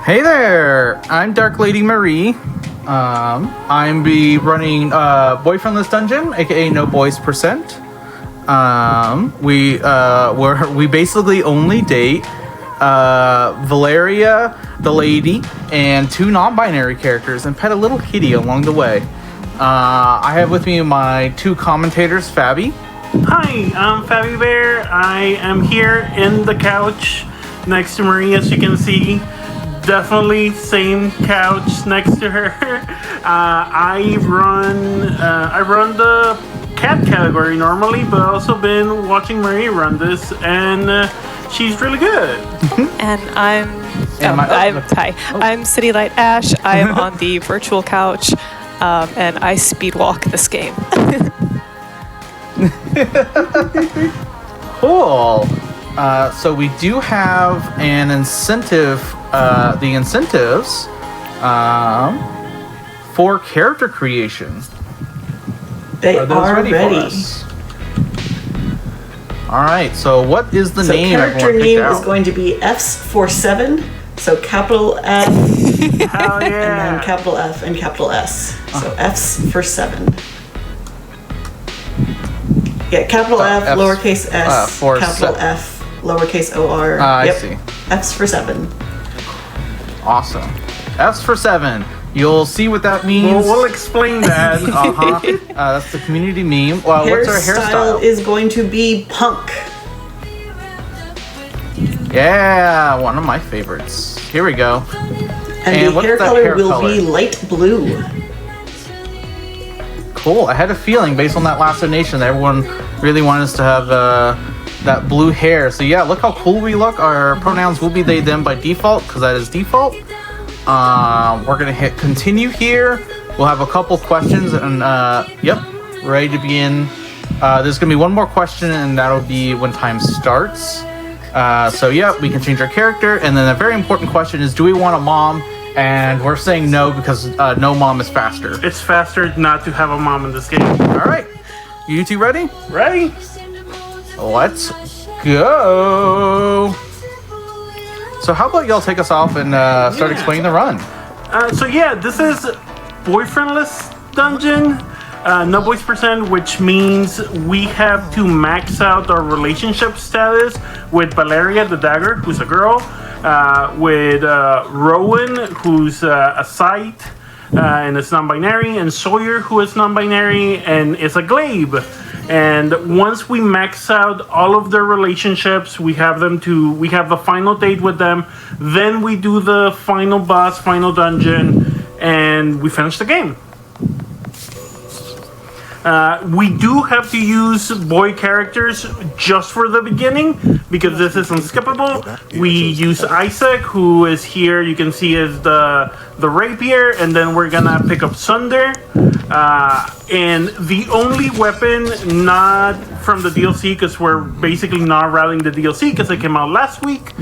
Hey there, I'm DarkLadyMarie. I'm be running Boyfriendless Dungeon, aka No Boys Percent. We basically only date Valeria, the lady, and two non-binary characters, and pet a little kitty along the way. I have with me my two commentators, Fabby. Hi, I'm Fabby Bear. I am here in the couch next to Marie, as you can see. Definitely same couch next to her. I run the cat category normally, but I've also been watching Marie run this, and she's really good. And I'm cityliteash. I am on the virtual couch, and I speedwalk this game. Cool. So we do have an incentive, the incentives for character creation. They are ready. All right, so what is the name? Character name is going to be F's for 7. So capital F, Hell yeah. and then capital F and capital S. So F's for 7. Yeah, capital F, F's, lowercase s, capital F, lowercase o-r. I see. F's for 7. Awesome. F's for 7. You'll see what that means. We'll explain that. That's the community meme. Well, what's our hairstyle? Is going to be punk. Yeah, one of my favorites. Here we go. And the hair color will be light blue. Cool. I had a feeling based on that last donation that everyone really wanted us to have that blue hair. So yeah, look how cool we look. Our pronouns will be they, them by default, because that is default. We're gonna hit continue here. We'll have a couple questions and yep, ready to begin. There's gonna be one more question, and that'll be when time starts. So yeah, we can change our character, and then a very important question is, do we want a mom? And we're saying no because no mom is faster. It's faster not to have a mom in this game. All right, you two ready? Ready? Let's go. So how about y'all take us off and start explaining the run? So yeah, this is Boyfriendless Dungeon, No Boys Percent, which means we have to max out our relationship status with Valeria the Dagger, who's a girl, with Rowan, who's a sight and is non-binary, and Sawyer, who is non-binary and is a glaive. And once we max out all of their relationships, we have the final date with them, then we do the final boss, final dungeon, and we finish the game. We do have to use boy characters just for the beginning, because this is unskippable. We use Isaac, who is here, you can see is the rapier, and then we're gonna pick up Sunder. And the only weapon not from the DLC, because we're basically not routing the DLC because it came out last week,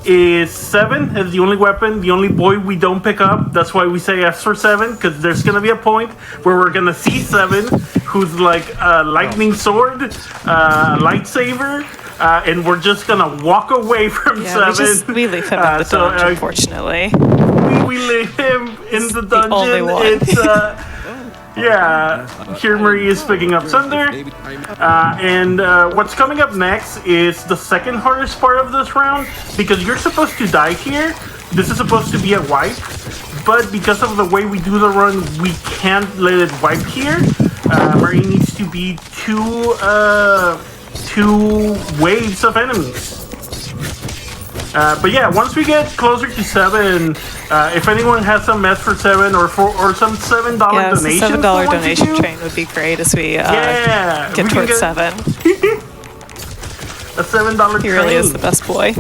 is 7 is the only weapon, the only boy we don't pick up. That's why we say S for 7, because there's going to be a point where we're going to see 7, who's like a lightning sword, lightsaber, and we're just going to walk away from 7. We leave him in the dungeon, unfortunately. We leave him in the dungeon. The only one. It's, yeah, here Marie is picking up Sunder. And what's coming up next is the second hardest part of this round, because you're supposed to die here. This is supposed to be a wipe, but because of the way we do the run, we can't let it wipe here. Marie needs to be two waves of enemies. But yeah, once we get closer to 7, if anyone has some mess for 7 or some $7 donation, $7 donation train would be great as we get towards 7. A $7 train. He really is the best boy.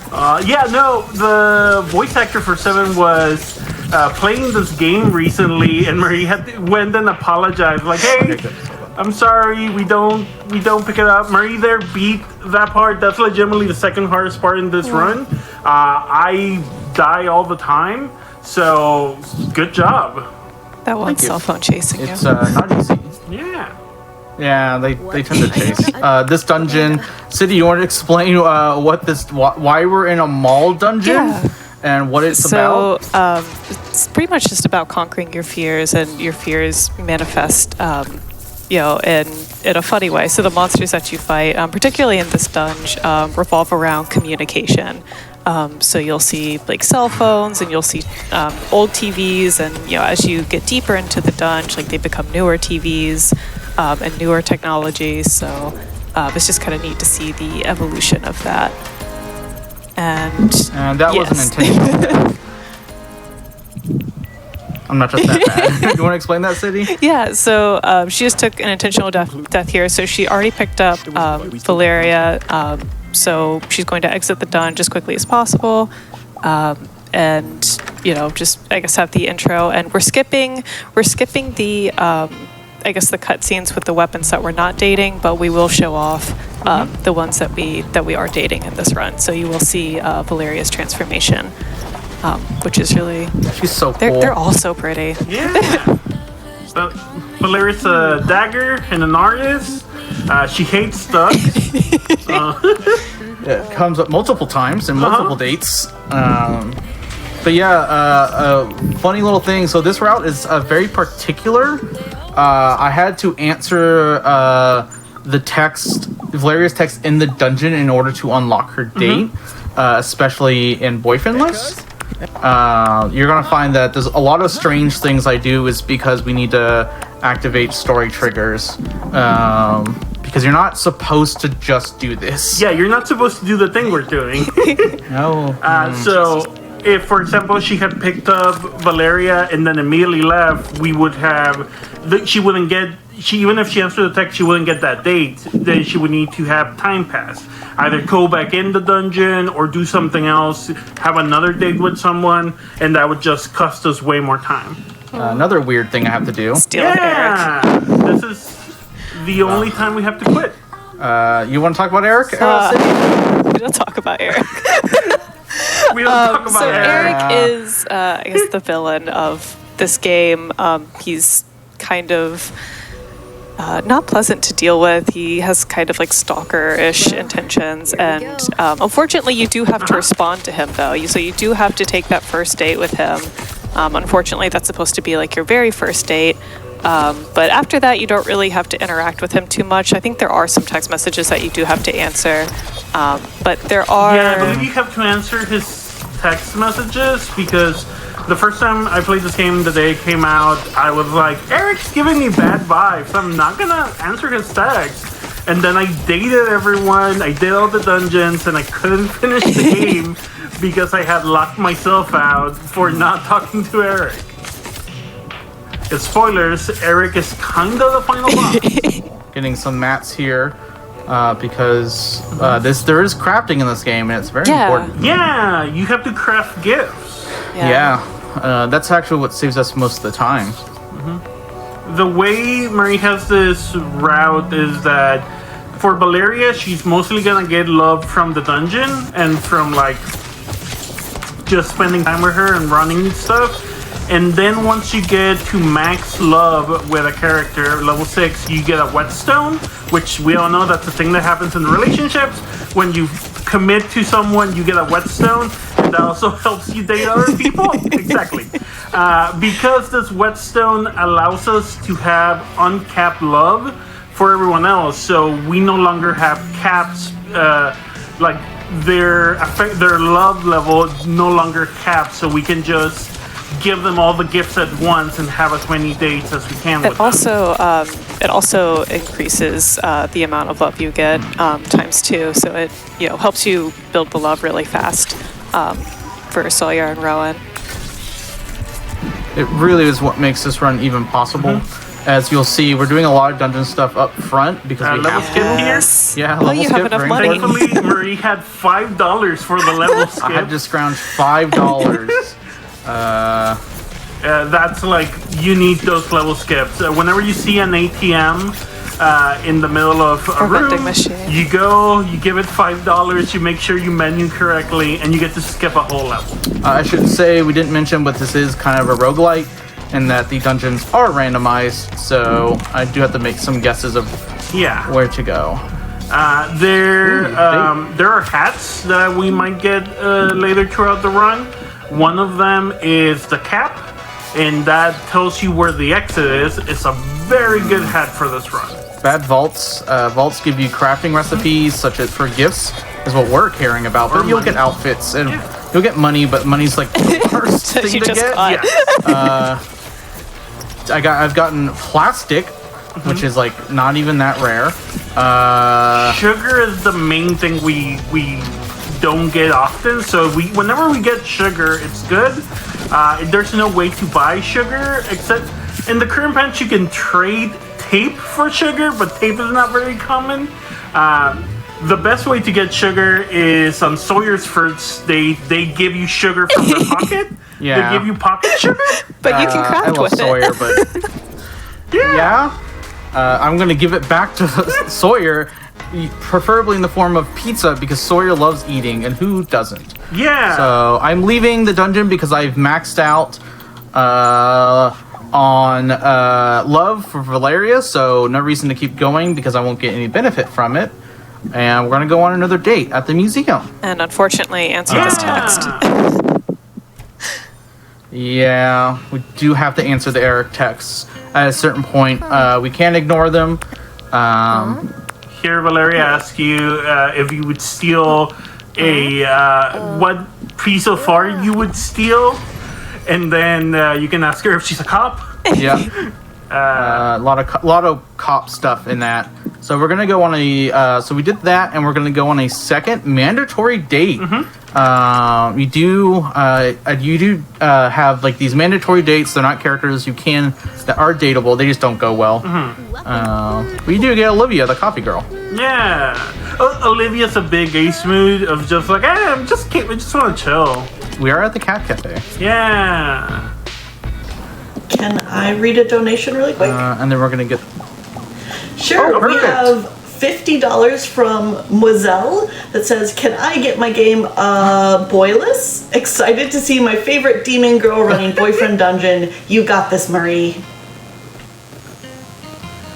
The voice actor for 7 was playing this game recently, and Marie went and apologized, like, hey, I'm sorry, we don't pick it up. Marie there beat that part. That's legitimately the second hardest part in this run. I die all the time, so good job. That one cell phone chasing you. It's not easy. Yeah. Yeah, they tend to chase. This dungeon, City, you want to explain why we're in a mall dungeon? Yeah. And what it's about? So it's pretty much just about conquering your fears, and your fears manifest, in a funny way. So the monsters that you fight, particularly in this dungeon, revolve around communication. So you'll see like cell phones, and you'll see old TVs, and as you get deeper into the dungeon, like they become newer TVs and newer technology. So it's just kind of neat to see the evolution of that. And that wasn't intentional. I'm not just that bad. You want to explain that, City? Yeah, so she just took an intentional death here. So she already picked up Valeria. So she's going to exit the dungeon as quickly as possible. And, just, I guess, have the intro. And we're skipping the, the cutscenes with the weapons that we're not dating, but we will show off the ones that we are dating in this run. So you will see Valeria's transformation, which is really... She's so cool. They're all so pretty. Yeah. Valeria's a dagger and an artist. She hates ducks. It comes up multiple times in multiple dates. But yeah, funny little thing. So this route is very particular. I had to answer Valeria's text in the dungeon in order to unlock her date, especially in Boyfriendless. You're gonna find that there's a lot of strange things I do is because we need to activate story triggers. Because you're not supposed to just do this. Yeah, you're not supposed to do the thing we're doing. No. So, if, for example, she had picked up Valeria and then immediately left, we would have... She wouldn't get... even if she answered the text, she wouldn't get that date. Then she would need to have time pass. Either go back in the dungeon or do something else, have another date with someone, and that would just cost us way more time. Another weird thing I have to do. Steal Eric. This is the only time we have to quit. You want to talk about Eric? We don't talk about Eric. We don't talk about so Eric. Eric is, I guess, the villain of this game. He's kind of not pleasant to deal with. He has kind of like stalker-ish intentions, and unfortunately, you do have to respond to him, though. So you do have to take that first date with him. Unfortunately, that's supposed to be like your very first date. But after that, you don't really have to interact with him too much. I think there are some text messages that you do have to answer. But there are... Yeah, I believe you have to answer his text messages because the first time I played this game, the day it came out, I was like, Eric's giving me bad vibes. I'm not going to answer his text. And then I dated everyone, I did all the dungeons, and I couldn't finish the game because I had locked myself out for not talking to Eric. Spoilers, Eric is kind of the final boss. Getting some mats here because there is crafting in this game, and it's very important. Yeah, you have to craft gifts. Yeah, that's actually what saves us most of the time. The way Marie has this route is that for Valeria, she's mostly gonna get love from the dungeon and from like just spending time with her and running stuff. And then once you get to max love with a character, level 6, you get a whetstone, which we all know that's a thing that happens in relationships. When you commit to someone, you get a whetstone, and that also helps you date other people. Exactly. Because this whetstone allows us to have uncapped love for everyone else, so we no longer have caps, like their love level no longer capped, so we can just give them all the gifts at once and have as many dates as we can with them. It also increases the amount of love you get times 2, so it helps you build the love really fast for Sawyer and Rowan. It really is what makes this run even possible. As you'll see, we're doing a lot of dungeon stuff up front because we level have skip to. Yeah, level you skip. have enough very money. important. Thankfully, Marie had $5 for the level skip. I had to scrounge $5. That's like, you need those level skips. Whenever you see an ATM in the middle of a room, vending machine. you go, you give it $5, you make sure you menu correctly, and you get to skip a whole level. I should say we didn't mention, but this is kind of a roguelike. and that the dungeons are randomized, so I do have to make some guesses of where to go. There are hats that we might get later throughout the run. One of them is the cap, and that tells you where the exit is. It's a very good hat for this run. Bad vaults. Vaults give you crafting recipes, such as for gifts, is what we're caring about. But you'll get outfits, and you'll get money, but money's like the worst thing to get. I've gotten plastic, which is like not even that rare. Sugar is the main thing we don't get often. So whenever we get sugar, it's good. There's no way to buy sugar except in the current patch you can trade tape for sugar, but tape is not very common. The best way to get sugar is on Sawyer's Fruits. They give you sugar from their pocket. Yeah. They give you pocket sugar. But you can craft I love with Sawyer, it. but I'm gonna give it back to Sawyer, preferably in the form of pizza, because Sawyer loves eating, and who doesn't? Yeah. So I'm leaving the dungeon because I've maxed out on love for Valeria, so no reason to keep going because I won't get any benefit from it. And we're gonna go on another date at the museum. And unfortunately, answer this text. Yeah, we do have to answer the error texts at a certain point. We can't ignore them. Here, Valeria asks you if you would steal what piece of art you would steal, and then you can ask her if she's a cop. Yeah, a lot of cop stuff in that. So we're gonna go on a. So we did that, and we're gonna go on a second mandatory date. You do have like these mandatory dates. They're not characters that are dateable. They just don't go well. We do get Olivia, the coffee girl. Yeah, Olivia's a big ace mood of just like, I just want to chill. We are at the Cat Cafe. Yeah. Can I read a donation really quick? And then we're gonna get. Sure. We perfect. have $50 from Mozelle that says, "Can I get my game boyless? Excited to see my favorite demon girl running boyfriend dungeon. You got this, Marie."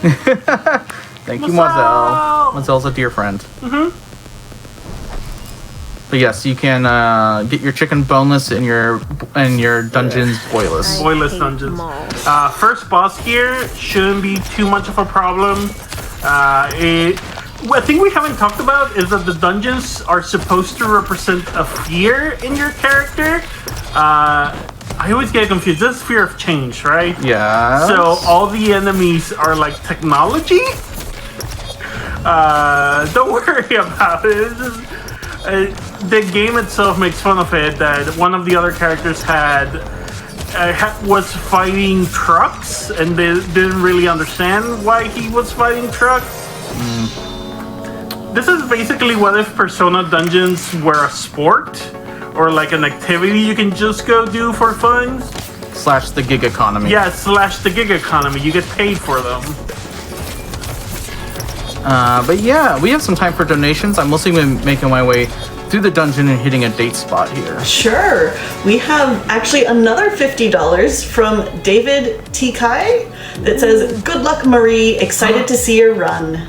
Thank you, Mozelle. Mozelle's a dear friend. But yes, you can get your chicken boneless and your dungeons boyless. Boyless dungeons. First boss here shouldn't be too much of a problem. What I think we haven't talked about is that the dungeons are supposed to represent a fear in your character. I always get confused. This is fear of change, right? Yeah. So all the enemies are like technology. Don't worry about it. The game itself makes fun of it that one of the other characters was fighting trucks, and they didn't really understand why he was fighting trucks. This is basically what if Persona dungeons were a sport or like an activity you can just go do for fun. / the gig economy. Yeah, / the gig economy. You get paid for them. But yeah, we have some time for donations. I'm mostly making my way through the dungeon and hitting a date spot here. Sure. We have actually another $50 from David T. Kai that says, "Good luck, Marie. Excited to see your run."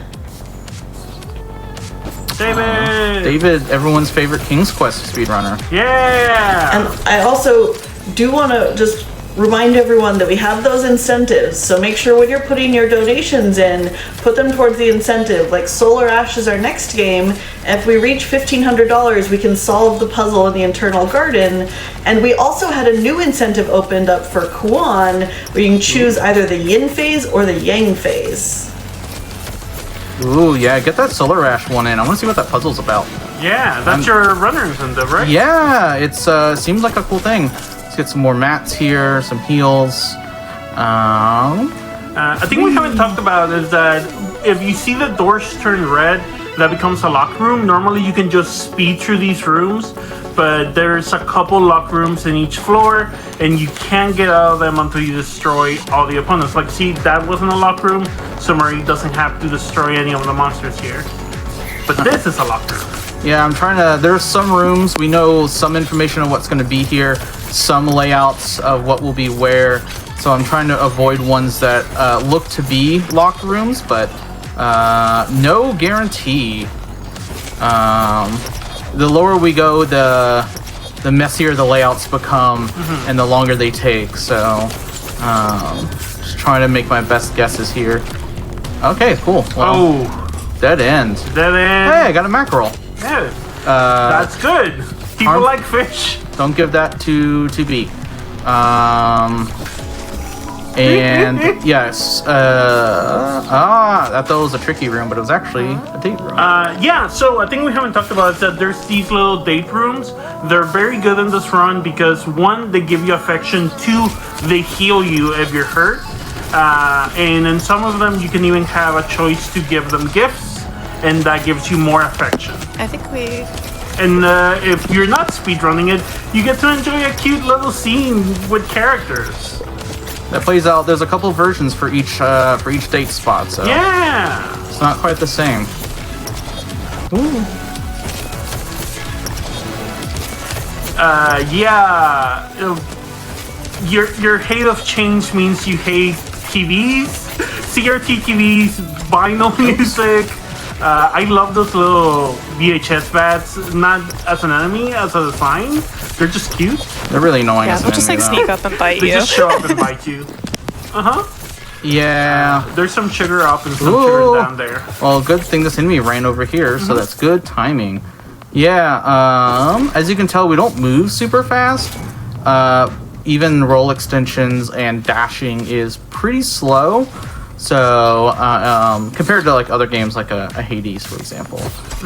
David, everyone's favorite King's Quest speedrunner. Yeah. And I also do want to just remind everyone that we have those incentives, so make sure when you're putting your donations in, put them towards the incentive. Like Solar Ash is our next game. If we reach $1,500, we can solve the puzzle in the internal garden. And we also had a new incentive opened up for Kuan, where you can choose either the yin phase or the yang phase. Ooh, yeah, get that Solar Ash one in. I want to see what that puzzle's about. Yeah, that's your runner incentive, right? Yeah, it's seems like a cool thing. Let's get some more mats here, some heals. I think we haven't talked about is that if you see the doors turn red, that becomes a locker room. Normally you can just speed through these rooms, but there's a couple lock rooms in each floor, and you can't get out of them until you destroy all the opponents. Like, see, that wasn't a lock room, so Marie doesn't have to destroy any of the monsters here. But this is a lock room. Yeah, I'm trying to. There's some rooms we know some information on what's going to be here, some layouts of what will be where. So I'm trying to avoid ones that look to be locked rooms, but no guarantee. The lower we go, the messier the layouts become, and the longer they take. So just trying to make my best guesses here. Okay, cool. Well, dead end. Dead end. Hey, I got a mackerel. Yeah. That's good. People like fish. Don't give that to B. And yes, I thought it was a tricky room, but it was actually a date room. Yeah, so I think we haven't talked about is that there's these little date rooms. They're very good in this run because one, they give you affection, two, they heal you if you're hurt. And in some of them, you can even have a choice to give them gifts, and that gives you more affection. I think we... And if you're not speedrunning it, you get to enjoy a cute little scene with characters. That plays out. There's a couple versions for each date spot, so yeah, it's not quite the same. Ooh. Yeah. Your hate of change means you hate TVs, CRT TVs, vinyl music. I love those little VHS bats, not as an enemy, as a sign. They're just cute. They're really annoying. Yeah, as an they'll just like enemy, sneak up and bite They you. just show up and bite you. Yeah. There's some sugar up and some Ooh. sugar down there. Well, good thing this enemy ran over here, so that's good timing. Yeah. As you can tell, we don't move super fast. Even roll extensions and dashing is pretty slow. So compared to like other games like a Hades, for example.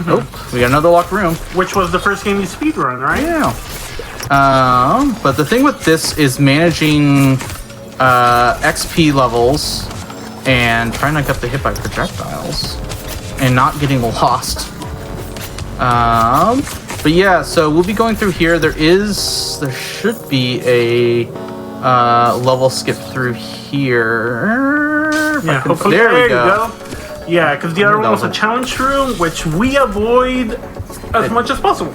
Oh, we got another locked room. Which was the first game you speedrun, right? Yeah. But the thing with this is managing XP levels and trying not to get hit by projectiles and not getting lost. But yeah, so we'll be going through here. There should be a level skip through here. Yeah, hopefully There we go. Yeah, because the other one was a challenge room, which we avoid as much as possible.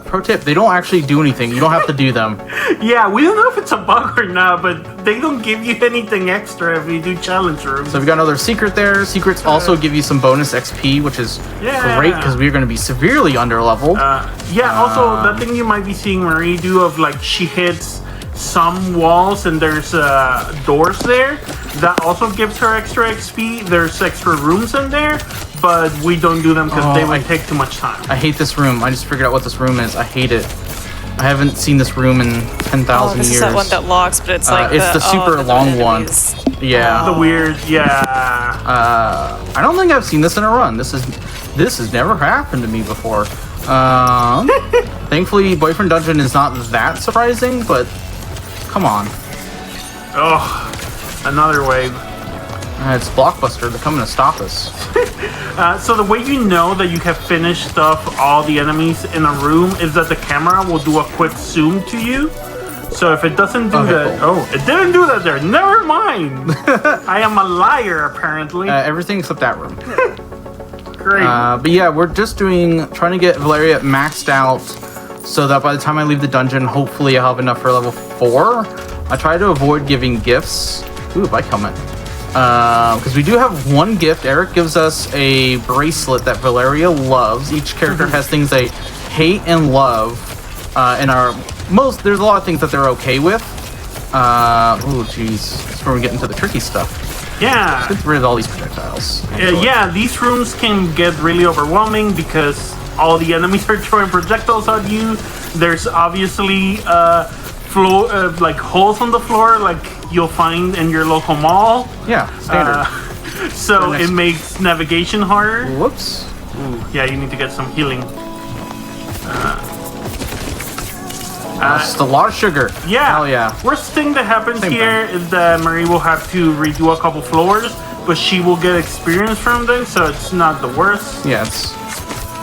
Pro tip, they don't actually do anything. You don't have to do them. Yeah, we don't know if it's a bug or not, but they don't give you anything extra if you do challenge rooms. So we got another secret there. Secrets also give you some bonus XP, which is great because we're going to be severely under-leveled. Also, the thing you might be seeing Marie do of like she hits some walls and there's doors there, that also gives her extra XP. There's extra rooms in there, but we don't do them because they would take too much time. I hate this room. I just figured out what this room is. I hate it. I haven't seen this room in 10,000 this years. is that one that locks, but it's like it's the super long one. Yeah. The weird, I don't think I've seen this in a run. This has never happened to me before. Thankfully, Boyfriend Dungeon is not that surprising, but come on. Oh, another wave. It's Blockbuster. They're coming to stop us. So the way you know that you have finished off all the enemies in a room is that the camera will do a quick zoom to you. So if it doesn't do that... cool. Oh, it didn't do that there. Never mind. I am a liar, apparently. Everything except that room. Great. But yeah, we're just trying to get Valeria maxed out so that by the time I leave the dungeon, hopefully I'll have enough for level 4. I try to avoid giving gifts. Ooh, bike helmet. Because we do have one gift. Eric gives us a bracelet that Valeria loves. Each character has things they hate and love. There's a lot of things that they're okay with. Oh, jeez. That's where we get into the tricky stuff. Yeah. Get rid of all these projectiles. Yeah, these rooms can get really overwhelming because all the enemies are throwing projectiles at you. There's obviously like holes on the floor like you'll find in your local mall. Yeah, standard. So it makes navigation harder. Whoops. Ooh, yeah, you need to get some healing. Just a lot of sugar. Yeah. Hell yeah. Worst thing that happens Same here thing. is that Marie will have to redo a couple floors, but she will get experience from them, so it's not the worst. Yeah,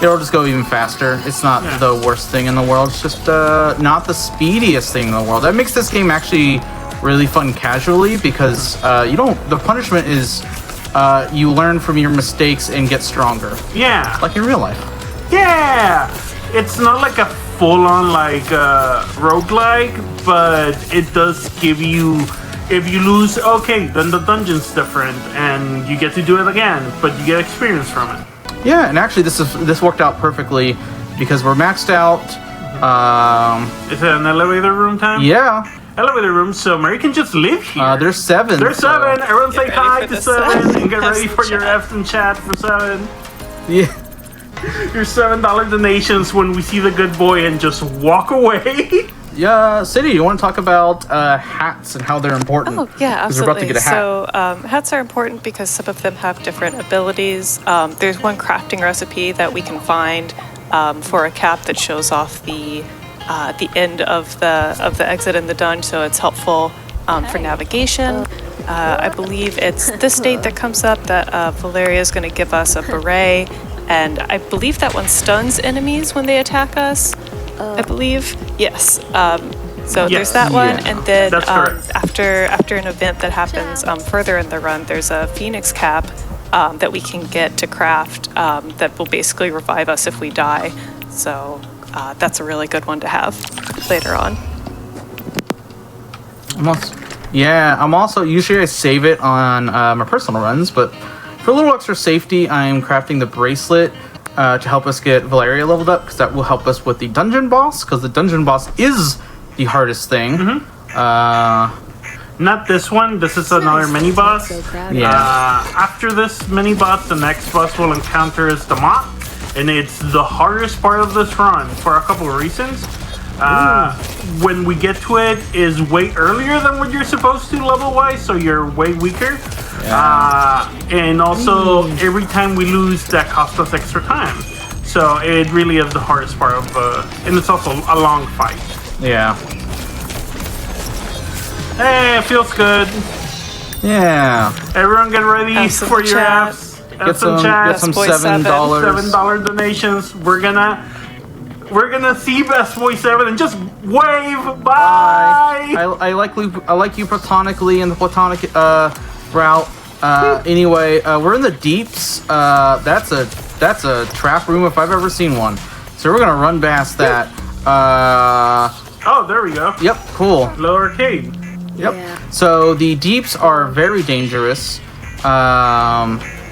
it'll just go even faster. It's not the worst thing in the world. It's just not the speediest thing in the world. That makes this game actually really fun casually because the punishment is you learn from your mistakes and get stronger. Yeah. Like in real life. Yeah. It's not like a full-on like roguelike, but it does give you If you lose, okay, then the dungeon's different, and you get to do it again, but you get experience from it. Yeah, and actually this worked out perfectly because we're maxed out. Is it an elevator room time? Yeah. Elevator room, so Marie can just live here. There's 7. There's 7. Everyone say Get ready hi for to the 7 and get F's ready in for your chat. F's in chat for 7. Yeah. Your $7 donations when we see the good boy and just walk away. Yeah, City, you want to talk about hats and how they're important? Oh, yeah, 'Cause we're about to absolutely. get a hat. So hats are important because some of them have different abilities. There's one crafting recipe that we can find for a cap that shows off the end of the exit in the dungeon, so it's helpful for navigation. I believe it's this state that comes up that Valeria is going to give us a beret, and I believe that one stuns enemies when they attack us. I believe, yes. So Yes. there's that one, Yeah. and then That's correct. after an event that happens further in the run, there's a Phoenix cap that we can get to craft that will basically revive us if we die. So that's a really good one to have later on. I'm also usually I save it on my personal runs, but for a little extra safety, I'm crafting the bracelet to help us get Valeria leveled up, because that will help us with the dungeon boss, because the dungeon boss is the hardest thing. Not this one. This is another mini boss. Yeah. After this mini boss, the next boss we'll encounter is the moth, and it's the hardest part of this run for a couple of reasons. When we get to it is way earlier than what you're supposed to level-wise, so you're way weaker. And also, every time we lose, that costs us extra time. So it really is the hardest part of, and it's also a long fight. Yeah. Hey, it feels good. Yeah. Everyone get ready Have some for your chat. apps. Get Have some some chat. get some Boy $7. $7 donations. We're gonna see Best Boy 7 and just wave. Bye. I like you platonically in the platonic route. Anyway, we're in the deeps. That's a trap room if I've ever seen one. So we're gonna run past that. Oh, there we go. Yep, cool. Low arcade. Yep. So the deeps are very dangerous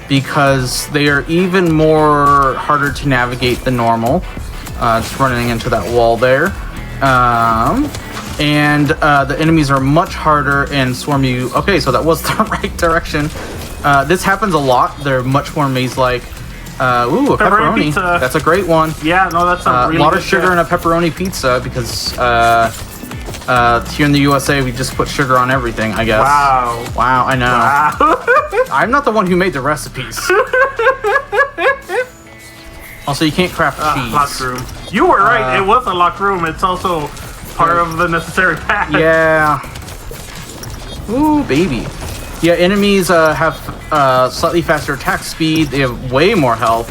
because they are even more harder to navigate than normal. Just running into that wall there. And the enemies are much harder and swarm you. Okay, so that was the right direction. This happens a lot. They're much more maze-like. Ooh, a pepperoni. Pizza. That's a great one. Yeah, no, that's a really A lot good of sugar guess. in a pepperoni pizza because here in the USA we just put sugar on everything, I guess. Wow. Wow, I know. Wow. I'm not the one who made the recipes. Also, you can't craft cheese. Locked room. You were right. It was a locked room. It's also part of the necessary pack. Yeah. Ooh, baby. Yeah, enemies have slightly faster attack speed. They have way more health.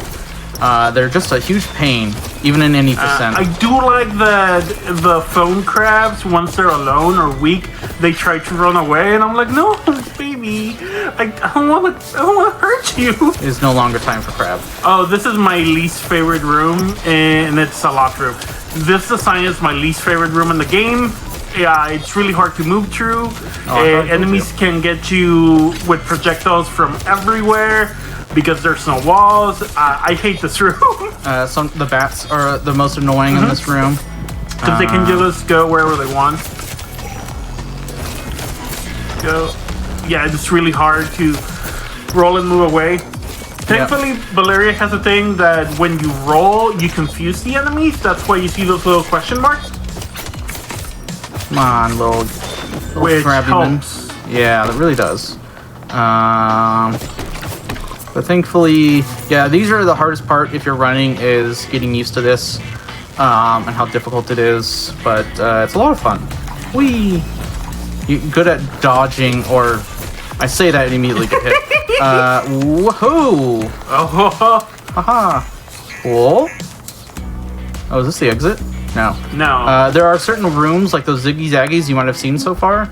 They're just a huge pain, even in any percent. I do like that the phone crabs, once they're alone or weak, they try to run away, and I'm like, no, baby, I don't want to hurt you. It is no longer time for crab. Oh, this is my least favorite room, and it's a locked room. This design is my least favorite room in the game. Yeah, it's really hard to move through. Enemies can get you with projectiles from everywhere because there's no walls. I hate this room The bats are the most annoying in this room. because they can just go wherever they want. Go. Yeah, it's really hard to roll and move away. Thankfully, Valeria has a thing that when you roll, you confuse the enemies. That's why you see those little question marks. Come on, little Which crabby man. helps. Yeah, that really does. But thankfully, yeah, these are the hardest part if you're running, is getting used to this and how difficult it is. But it's a lot of fun. Whee! You're good at dodging, or I say that and immediately get hit. Woohoo! Oh, Haha! Cool. Oh, is this the exit? No. no. There are certain rooms, like those Ziggy Zaggies you might have seen so far.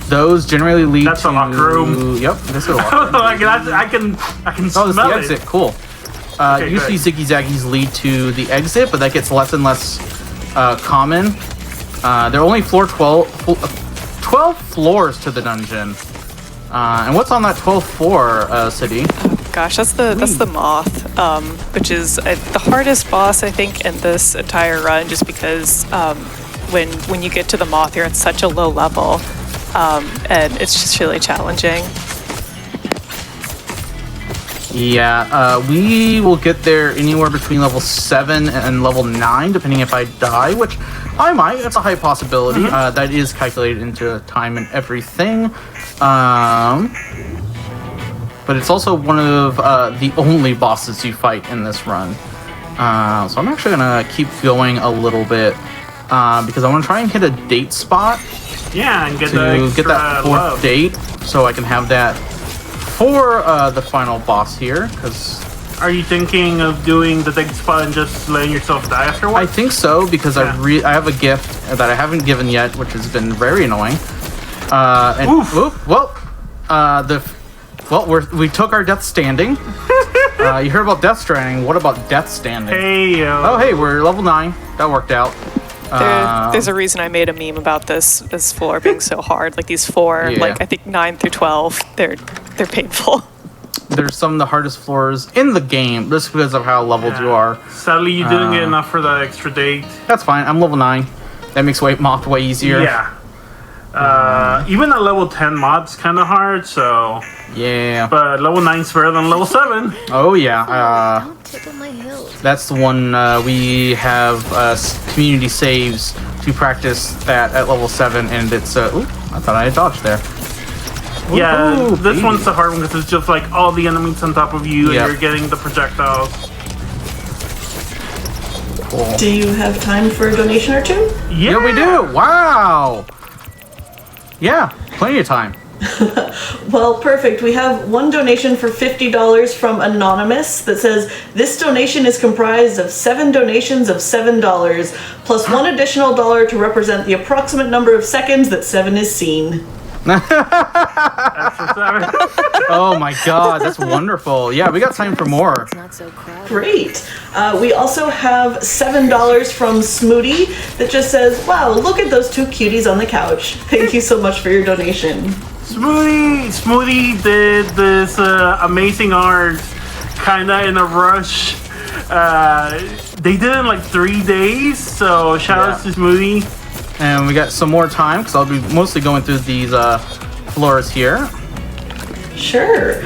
Those generally lead That's to... a locked room. Yep, this is a locked room. Like, I can Oh, this is smell the it. exit. Cool. Okay, usually good. Ziggy Zaggies lead to the exit, but that gets less and less common There are only 12 floors to the dungeon. And what's on that 12th floor, City? Gosh, that's the moth, which is the hardest boss I think in this entire run, just because when you get to the moth, you're at such a low level, and it's just really challenging. Yeah, we will get there anywhere between level 7 and level 9, depending if I die, which I might. That's a high possibility. That is calculated into time and everything. But it's also one of the only bosses you fight in this run. So I'm actually going to keep going a little bit because I want to try and hit a date spot. Yeah, and get that 4th date so I can have that for the final boss here. Because are you thinking of doing the date spot and just letting yourself die afterwards? I think so, because I have a gift that I haven't given yet, which has been very annoying. We took our Death Standing. You heard about Death Stranding. What about Death Standing? Hey, Oh, hey, we're level 9. That worked out. There's a reason I made a meme about this floor being so hard. Like these 4, Yeah. like I think 9 through 12, they're painful. There's some of the hardest floors in the game, just because of how leveled you are. Sadly, you didn't get enough for that extra date. That's fine. I'm level 9. That makes moth way easier. Yeah. Even a level 10 mod's kind of hard, so... Yeah. But level 9's better than level 7. Oh, yeah. Don't tickle my heels. That's the one we have community saves to practice that at level 7, and it's... ooh, I thought I had dodged there. Yeah, Ooh, this baby. one's the hard one because it's just like all the enemies on top of you Yep. and you're getting the projectiles. Cool. Do you have time for a donation or two? Yeah, Yeah, we do. Wow. Yeah, plenty of time. Well, perfect. We have one donation for $50 from Anonymous that says, this donation is comprised of 7 donations of $7, plus 1 additional dollar to represent the approximate number of seconds that 7 is seen. That's for 7. Oh my god, that's wonderful. Yeah, we got time for more. It's not so crowded. Great. We also have $7 from Smooty that just says, wow, look at those 2 cuties on the couch. Thank you so much for your donation. Smoothie did this amazing art kind of in a rush. They did it in like 3 days, so shout out to Smoothie. And we got some more time, because I'll be mostly going through these floors here. Sure.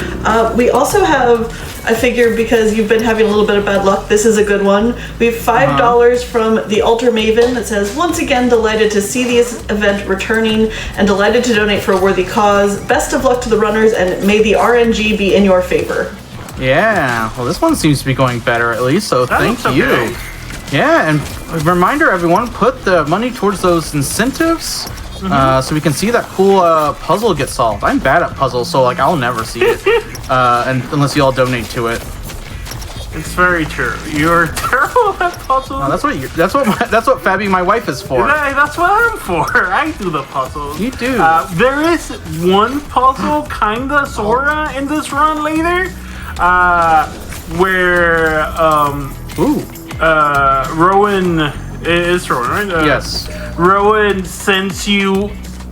We also have, I figure because you've been having a little bit of bad luck, this is a good one. We have $5 from the Altar Maven that says, once again delighted to see this event returning and delighted to donate for a worthy cause. Best of luck to the runners and may the RNG be in your favor. Yeah, well this one seems to be going better at least, so That thank looks you. okay. Yeah, and a reminder everyone, put the money towards those incentives so we can see that cool puzzle get solved. I'm bad at puzzles, so like I'll never see it unless you all donate to it. It's very true. You're terrible at puzzles. Oh, that's what Fabby, my wife, is for. That's what I'm for. I do the puzzles. You do. There is one puzzle, kinda, sorta, in this run later, where Ooh. Rowan is Rowan, right? Yes. Rowan sends you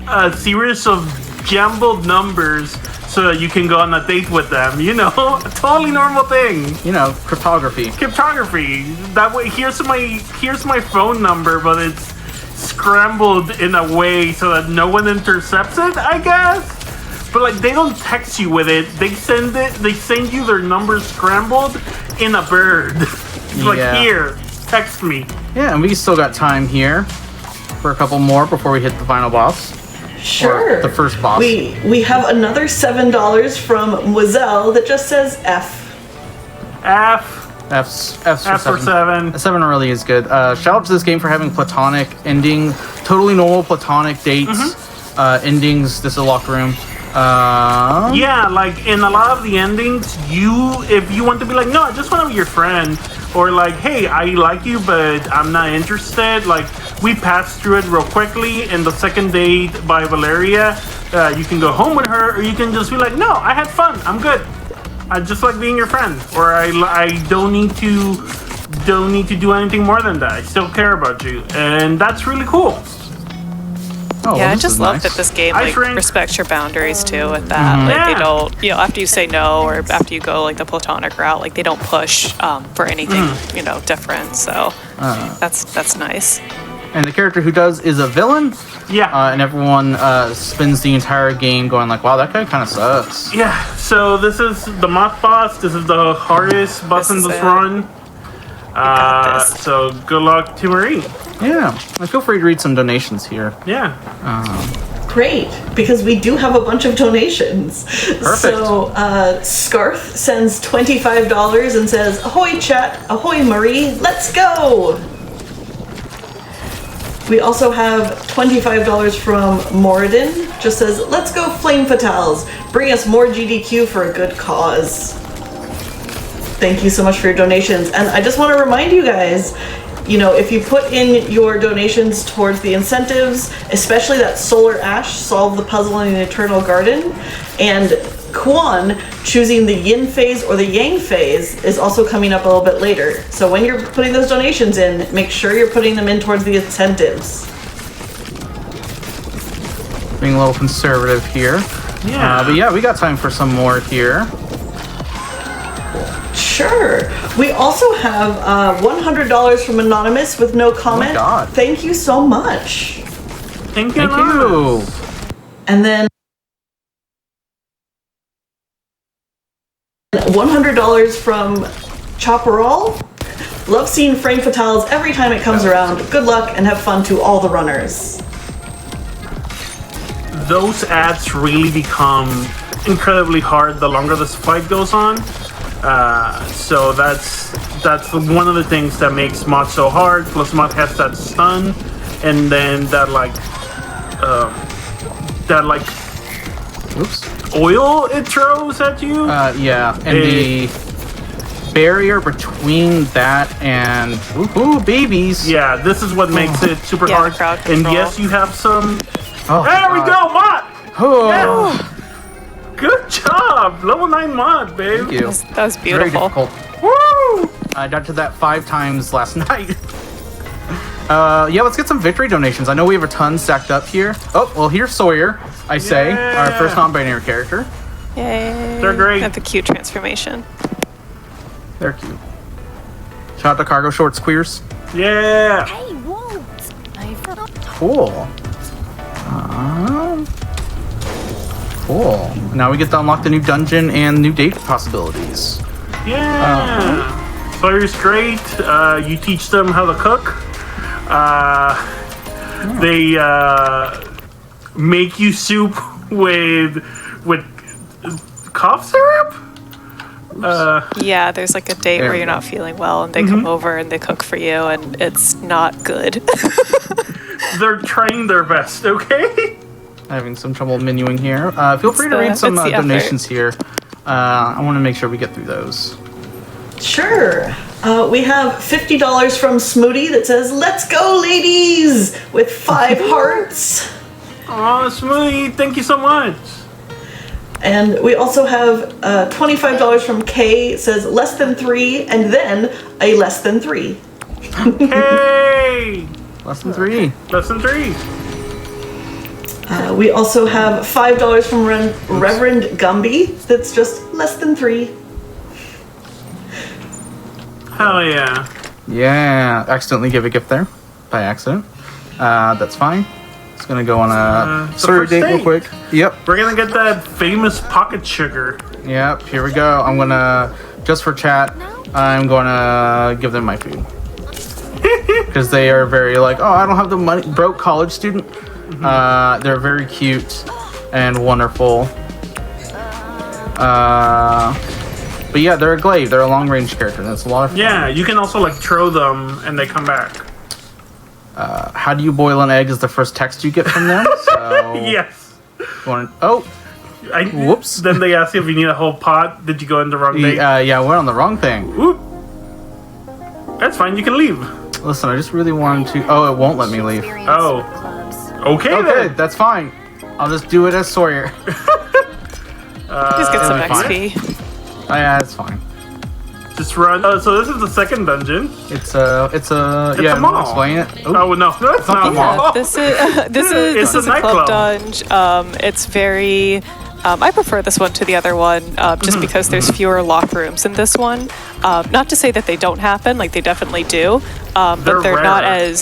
a series of jumbled numbers so that you can go on a date with them. You know, a totally normal thing. You know, cryptography. Cryptography. That way, here's my phone number, but it's scrambled in a way so that no one intercepts it, I guess. But like, they don't text you with it. They send you their number scrambled in a bird. It's like, Yeah. here, text me. Yeah, and we still got time here for a couple more before we hit the final boss. Sure. Or the first boss. We have another $7 from Mozelle that just says F. F's for 7. 7 really is good. Shout out to this game for having platonic ending, totally normal platonic dates, endings. This is a locked room. Yeah, like in a lot of the endings, if you want to be like, no, I just want to be your friend, or like, hey, I like you, but I'm not interested. Like, we passed through it real quickly. In the second date by Valeria, you can go home with her, or you can just be like, no, I had fun. I'm good. I just like being your friend, or I don't need to do anything more than that. I still care about you, and that's really cool. Oh, Yeah, well, I this just is love nice. that this game Ice like rink. respects your boundaries too with that. Mm-hmm. Like they Yeah. don't, after you say no or after you go like the platonic route, like they don't push for anything, different. So that's nice. And the character who does is a villain. Yeah. And everyone spends the entire game going like, wow, that guy kind of sucks. Yeah, so this is the moth boss. This is the hardest boss in is this it. run. got this. So good luck to Marie. Yeah. And feel free to read some donations here. Yeah. Great, because we do have a bunch of donations. Perfect. So Scarth sends $25 and says, "Ahoy chat, ahoy Marie, let's go!" We also have $25 from Moradin, just says, "Let's go Flame Fatales, bring us more GDQ for a good cause." Thank you so much for your donations. And I just want to remind you guys, if you put in your donations towards the incentives, especially that Solar Ash, solve the puzzle in the Eternal Garden, and Quan choosing the Yin phase or the Yang phase is also coming up a little bit later. So when you're putting those donations in, make sure you're putting them in towards the incentives. Being a little conservative here. Yeah. But yeah, we got time for some more here. Sure. We also have $100 from Anonymous with no comment. God. Thank you so much. Thank you. Thank you. And then $100 from Chopperall. Love seeing Frame Fatales every time it comes around. Good luck and have fun to all the runners. Those ads really become incredibly hard the longer this fight goes on. So that's one of the things that makes Mod so hard. Plus Mod has that stun, and then that Oops. oil it throws at you. Yeah, and the barrier between that and woohoo babies. Yeah, this is what makes it super Yeah, hard. crowd And control. yes, you have some. Oh, There we God. go, Mod. Oh, Good job, level 9 Mod, babe. thank you. That was Very beautiful. difficult. Woo! I got to that 5 times last night. Yeah, let's get some victory donations. I know we have a ton stacked up here. Oh, well, here's Sawyer, I say, Yeah. our first non-binary character. Yay. They're great. Have a cute transformation. They're cute. Shout out to Cargo Shorts Queers. Yeah. Hey, Walt! I forgot. Cool. Cool. Now we get to unlock the new dungeon and new date possibilities. Yeah. Sawyer's great. You teach them how to cook. They make you soup with cough syrup. Yeah, there's like a date There where we you're go. not feeling well and they come over and they cook for you and it's not good. They're trying their best. Okay. Having some trouble menuing here. Feel free to the- read some it's the effort. donations here. I want to make sure we get through those. Sure. We have $50 from Smooty that says, "Let's go, ladies!" with 5 hearts. Oh, Smoothie, thank you so much. And we also have $25 from Kay, says less than 3, and then a less than 3. Hey, Lesson 3. lesson 3. We also have $5 from Reverend Gumby, that's just less than 3. Hell yeah. Yeah, accidentally give a gift there by accident. That's fine. It's gonna go on a the story first date real date. quick. Yep, We're gonna get that famous pocket sugar. yep. Here we go. I'm gonna just for chat. I'm gonna give them my food because they are very like, oh, I don't have the money. Broke college student. They're very cute and wonderful. But yeah, they're a glaive. They're a long range character. That's a lot of fun. Yeah, you can also like throw them and they come back. How do you boil an egg is the first text you get from them. So Yes. oh, I, Whoops. Then they ask you if you need a whole pot. Did you go in the wrong date? yeah, we're on the wrong thing. Whoop. That's fine. You can leave. Listen, I just really wanted to. Oh, it won't let me leave. Oh. Okay, Okay, then. that's fine. I'll just do it as Sawyer. Just get some that'll be XP. Oh, yeah, that's fine. Just run. So this is the second dungeon. It's a yeah. a mall. Explain it. Oh no, it's not a mall. Yeah, this is a club dunge. It's very. I prefer this one to the other one just because there's fewer locked rooms in this one. Not to say that they don't happen, like they definitely do, but they're not as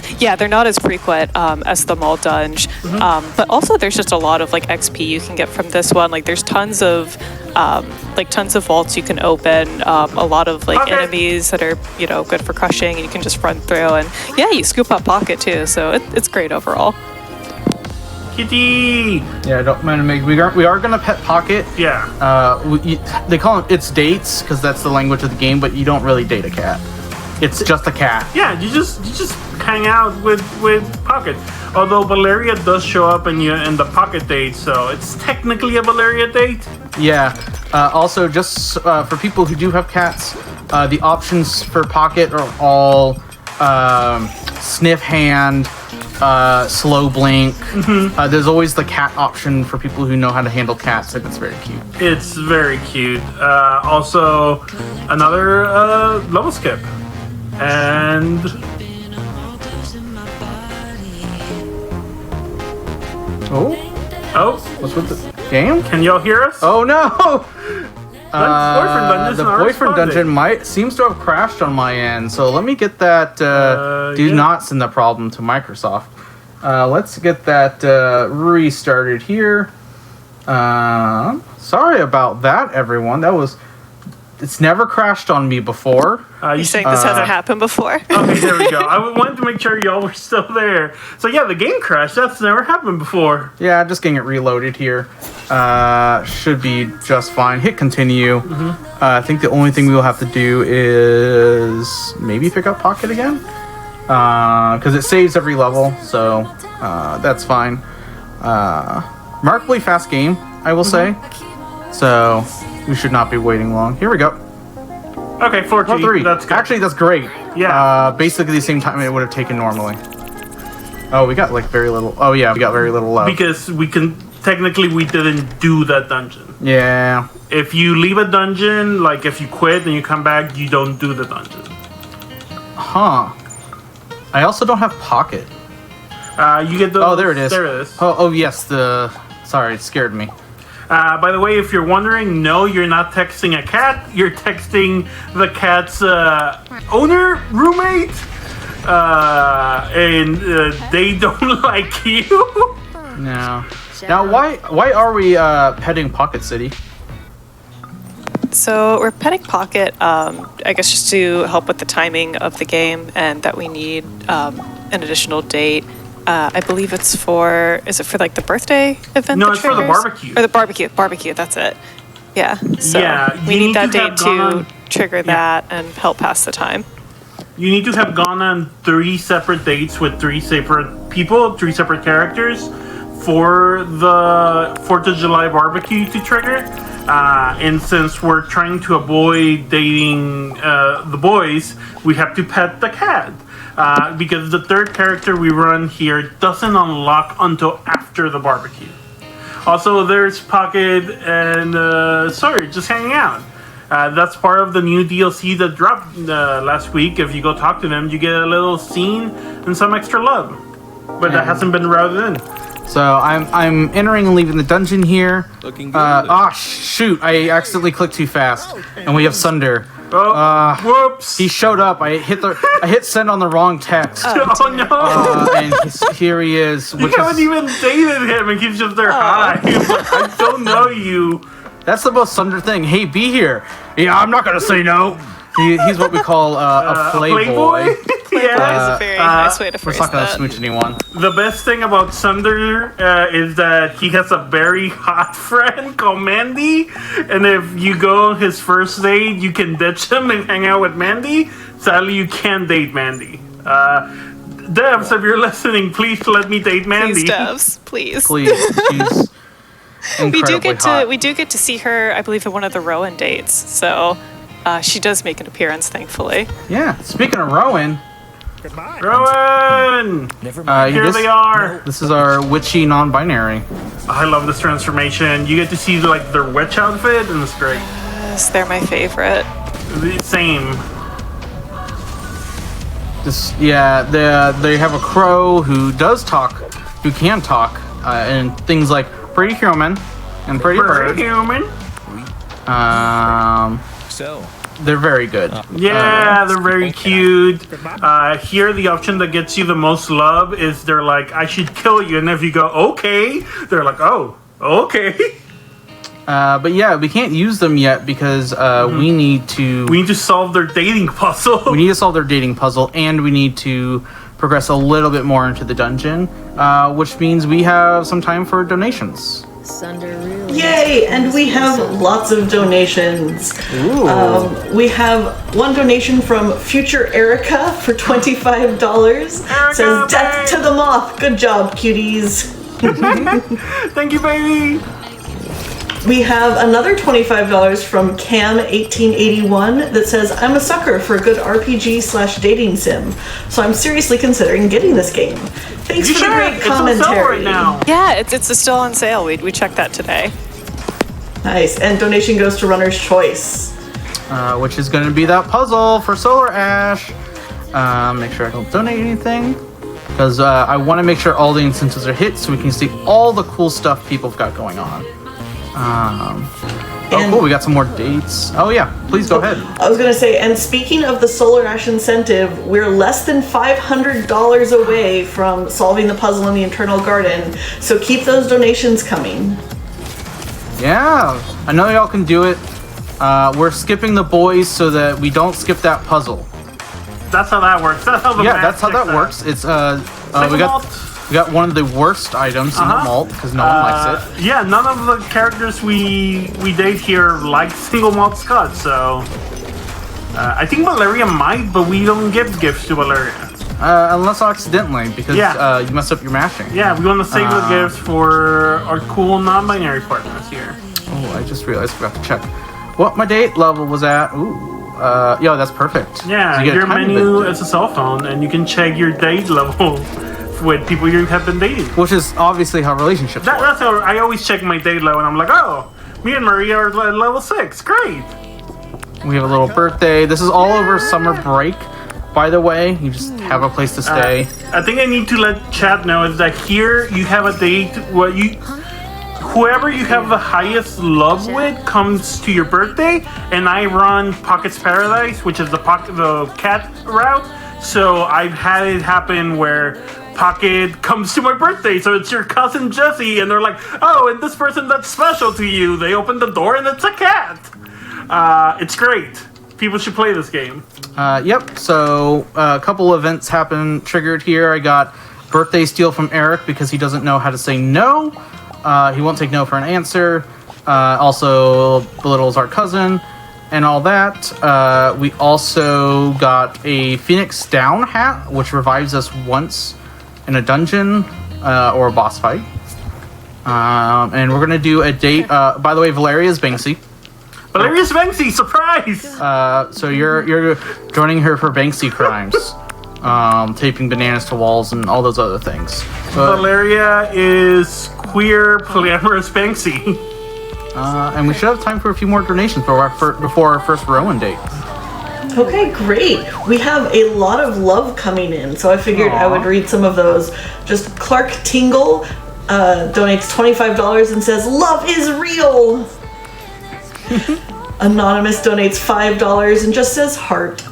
frequent as the mall dunge. But also there's just a lot of like XP you can get from this one. Like there's tons of vaults you can open. A lot of like enemies that are good for crushing, and you can just run through. And yeah, you scoop up pocket too, so it's great overall. Kitty. Yeah, don't mind me. We are gonna pet Pocket. Yeah. They call it dates because that's the language of the game, but you don't really date a cat. It's just a cat. Yeah, you just hang out with Pocket. Although Valeria does show up in the Pocket date, so it's technically a Valeria date. Yeah. Also, just for people who do have cats, the options for Pocket are all sniff hand. Slow blink. There's always the cat option for people who know how to handle cats, and it's very cute. It's very cute. Also, another level skip. And... Oh? What's with the game? Can y'all hear us? Oh no! The boyfriend dungeon seems to have crashed on my end, so let me get that do not send the problem to Microsoft. Let's get that restarted here. Sorry about that, everyone. It's never crashed on me before. You're saying this hasn't happened before? Okay, there we go. I wanted to make sure y'all were still there. So yeah, the game crashed. That's never happened before. Yeah, just getting it reloaded here. Should be just fine. Hit continue. I think the only thing we will have to do is maybe pick up Pocket again. Because it saves every level, so that's fine. Remarkably fast game, I will say. So we should not be waiting long. Here we go. Okay, 4-3. That's good. Actually, that's great. Yeah. Basically the same time it would have taken normally. Oh, we got like very little. Oh yeah, we got very little left. Because we didn't do that dungeon. Yeah. If you leave a dungeon, like if you quit and you come back, you don't do the dungeon. Huh. I also don't have Pocket. You get those. Oh, there it is. There it is. Oh yes. Sorry, it scared me. By the way, if you're wondering, no, you're not texting a cat. You're texting the cat's owner, roommate, and they don't like you. No. Now, why are we petting Pocket City? So we're petting Pocket, I guess just to help with the timing of the game, and that we need an additional date. I believe is it for like the birthday event? No, it's for the barbecue. Or the barbecue, that's it. Yeah. So yeah, we need that date to trigger that and help pass the time. You need to have gone on 3 separate dates with 3 separate people, 3 separate characters for the 4th of July barbecue to trigger. And since we're trying to avoid dating the boys, we have to pet the cat. Because the 3rd character we run here doesn't unlock until after the barbecue. Also, there's Pocket and Sawyer just hanging out. That's part of the new DLC that dropped last week. If you go talk to them, you get a little scene and some extra love. But that hasn't been routed in. So I'm entering and leaving the dungeon here. Looking good. Shoot! I accidentally clicked too fast, and we have Sunder. Whoops! He showed up. I hit send on the wrong text. Oh no! And here he is. You haven't even dated him, and he's just there. Hi, I don't know you. That's the most Sunder thing. Hey, be here. Yeah, I'm not gonna say no. He's what we call a playboy. Yeah, a very nice way to phrase We're not gonna that. smooch anyone. The best thing about Sunder is that he has a very hot friend called Mandy, and if you go on his first date, you can ditch him and hang out with Mandy. Sadly, you can't date Mandy. Devs, if you're listening, please let me date Mandy. Please, Devs, please. Please, she's incredibly hot. We do get to see her, I believe, at one of the Rowan dates. So she does make an appearance, thankfully. Yeah. Speaking of Rowan. Rowan! Here they are. This is our witchy non-binary. I love this transformation. You get to see like their witch outfit, and it's great. Yes, they're my favorite. Same. They have a crow who does talk, who can talk, and things like Pretty Human and Pretty Bird. Human. So. They're very good. Yeah, they're very cute. Here, the option that gets you the most love is they're like, I should kill you. And if you go, okay, they're like, oh, okay. But yeah, we can't use them yet because we need to solve their dating puzzle. We need to solve their dating puzzle, and we need to progress a little bit more into the dungeon, which means we have some time for donations. Yay! And we have lots of donations. We have one donation from Future Erica for $25. Says, "Death to the moth. Good job, cuties." Thank you, baby. We have another $25 from Cam1881 that says, "I'm a sucker for a good RPG/dating sim, so I'm seriously considering getting this game. Thanks for the great commentary." It's on sale right now. Yeah, it's still on sale. We checked that today. Nice. And donation goes to Runner's Choice. Which is going to be that puzzle for Solar Ash. Make sure I don't donate anything, because I want to make sure all the incentives are hit so we can see all the cool stuff people have got going on. Cool, we got some more dates. Oh yeah, please go ahead. I was going to say, and speaking of the Solar Ash incentive, we're less than $500 away from solving the puzzle in the Internal Garden, so keep those donations coming. Yeah, I know y'all can do it. We're skipping the boys so that we don't skip that puzzle. That's how that works. That's how the that's how that works. It's we got one of the worst items in the malt because no one likes it. Yeah, none of the characters we date here like single malt scotch, so I think Valeria might, but we don't give gifts to Valeria. Unless accidentally, because you messed up your mashing. Yeah, we want to save the gifts for our cool non-binary partners here. Oh, I just realized I forgot to check what my date level was at. Ooh, yeah, that's perfect. Yeah, so you your menu is a cell phone, and you can check your date level with people you have been dating. Which is obviously how relationships work. That's how I always check my date level, and I'm like, oh, me and Maria are at level 6. Great. We have a little birthday. This is all over summer break, by the way. You just have a place to stay. I think I need to let chat know is that here you have a date where whoever you have the highest love with comes to your birthday, and I run Pocket's Paradise, which is the cat route. So I've had it happen where Pocket comes to my birthday, so it's your cousin Jessie, and they're like, oh, and this person that's special to you. They open the door and it's a cat. It's great. People should play this game. Yep, so a couple events triggered here. I got birthday steal from Eric because he doesn't know how to say no. He won't take no for an answer. Also belittles our cousin and all that. We also got a Phoenix Down hat, which revives us once in a dungeon or a boss fight. And we're going to do a date. By the way, Valeria's Banksy. Valeria's Banksy, surprise! So you're joining her for Banksy crimes. Taping bananas to walls and all those other things. But, Valeria is queer, polyamorous Banksy. And we should have time for a few more donations before our first Rowan date. Okay, great. We have a lot of love coming in, so I figured I would read some of those. Just Clark Tingle donates $25 and says, "Love is real." Anonymous donates $5 and just says heart.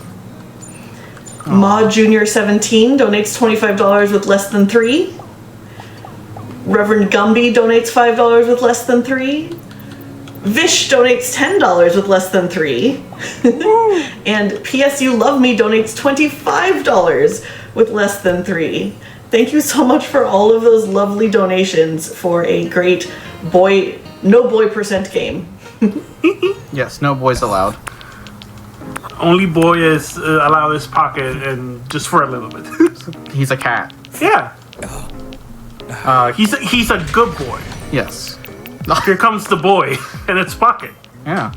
Ma Junior 17 donates $25 with less than 3. Reverend Gumby donates $5 with less than 3. Vish donates $10 with less than 3. And PSU Love Me donates $25 with less than 3. Thank you so much for all of those lovely donations for a great no boy percent game. Yes, no boys allowed. Only boy is allowed his Pocket, and just for a little bit. He's a cat. Yeah. He's a good boy. Yes. Here comes the boy, and it's Pocket. Yeah.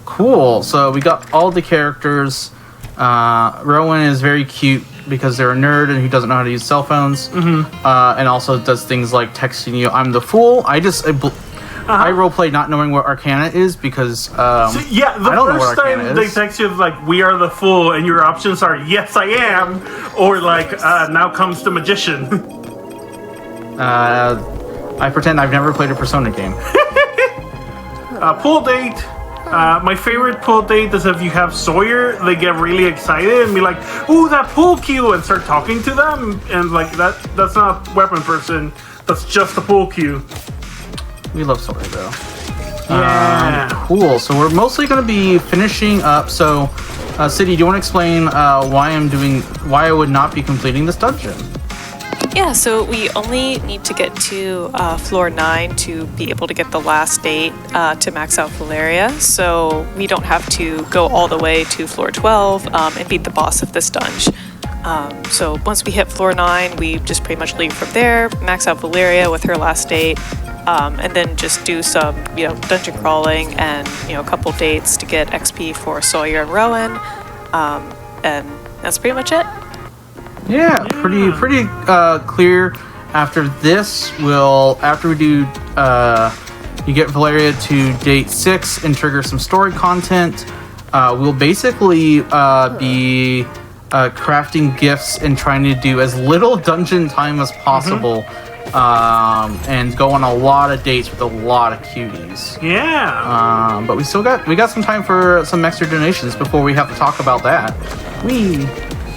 Cool. So we got all the characters. Rowan is very cute because they're a nerd and he doesn't know how to use cell phones. And also does things like texting you, "I'm the fool." I roleplay not knowing what Arcana is because Yeah, the I don't know first what Arcana time they is. text you like, "We are the fool," and your options are "Yes, I am," or like, "Now comes the magician." I pretend I've never played a Persona game. Pool date. My favorite pool date is if you have Sawyer, they get really excited and be like, "Ooh, that pool cue," and start talking to them, and like that's not weapon person, that's just a pool cue. We love Sawyer though. Yeah. Cool. So we're mostly going to be finishing up. So, City, do you want to explain why I would not be completing this dungeon? Yeah, so we only need to get to floor 9 to be able to get the last date to max out Valeria. So we don't have to go all the way to floor 12 and beat the boss of this dungeon. So once we hit floor 9, we just pretty much leave from there, max out Valeria with her last date, and then just do some, dungeon crawling and, a couple dates to get XP for Sawyer and Rowan. And that's pretty much it. Yeah, pretty clear. After this, after we do, you get Valeria to date 6 and trigger some story content. We'll basically be crafting gifts and trying to do as little dungeon time as possible, and go on a lot of dates with a lot of cuties. Yeah. But we got some time for some extra donations before we have to talk about that.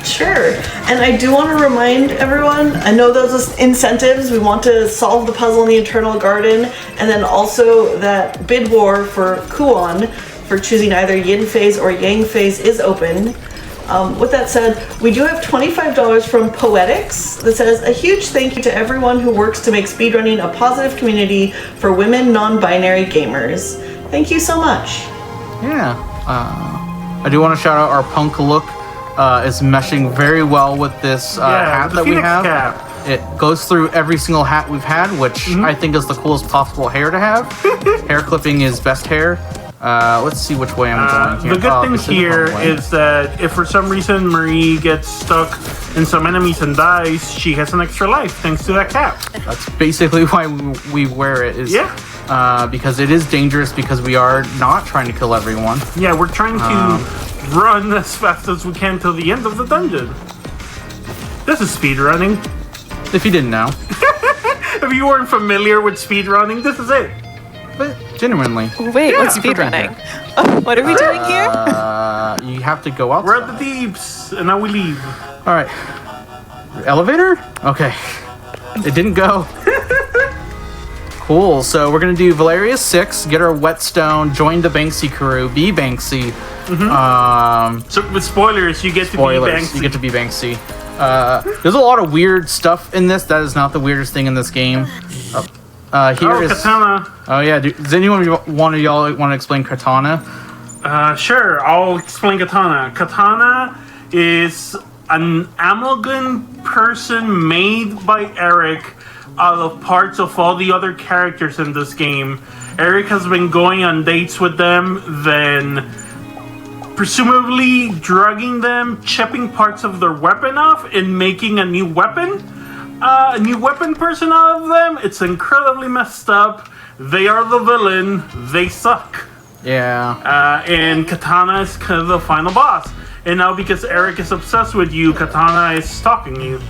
Sure. And I do want to remind everyone, I know those incentives, we want to solve the puzzle in the Eternal Garden, and then also that bid war for Kuon for choosing either Yin phase or Yang phase is open. With that said, we do have $25 from Poetics that says, "A huge thank you to everyone who works to make speedrunning a positive community for women non-binary gamers. Thank you so much." Yeah. I do want to shout out our punk look. Is meshing very well with this hat that we have. Cap. It goes through every single hat we've had, which I think is the coolest possible hair to have. Hair clipping is best hair. Let's see which way I'm going here. The good thing here is that if for some reason Marie gets stuck in some enemies and dies, she has an extra life thanks to that cap. That's basically why we wear it. Because it is dangerous because we are not trying to kill everyone. Yeah, we're trying to run as fast as we can till the end of the dungeon. This is speedrunning. If you didn't know. If you weren't familiar with speedrunning, this is it. But genuinely. Wait, what's speedrunning? What are we doing here? You have to go outside. We're at the deeps, and now we leave. Alright. Elevator? Okay. It didn't go. Cool, so we're gonna do Valeria 6, get our whetstone, join the Banksy crew, be Banksy. So with spoilers, you get to be Banksy. You get to be Banksy. There's a lot of weird stuff in this. That is not the weirdest thing in this game. Here is Katana. Oh yeah, does anyone want to explain Katana? Sure, I'll explain Katana. Katana is an amalgam person made by Eric out of parts of all the other characters in this game. Eric has been going on dates with them, then presumably drugging them, chipping parts of their weapon off, and making a new weapon person out of them. It's incredibly messed up. They are the villain. They suck. Yeah. And Katana is kind of the final boss. And now because Eric is obsessed with you, Katana is stalking you.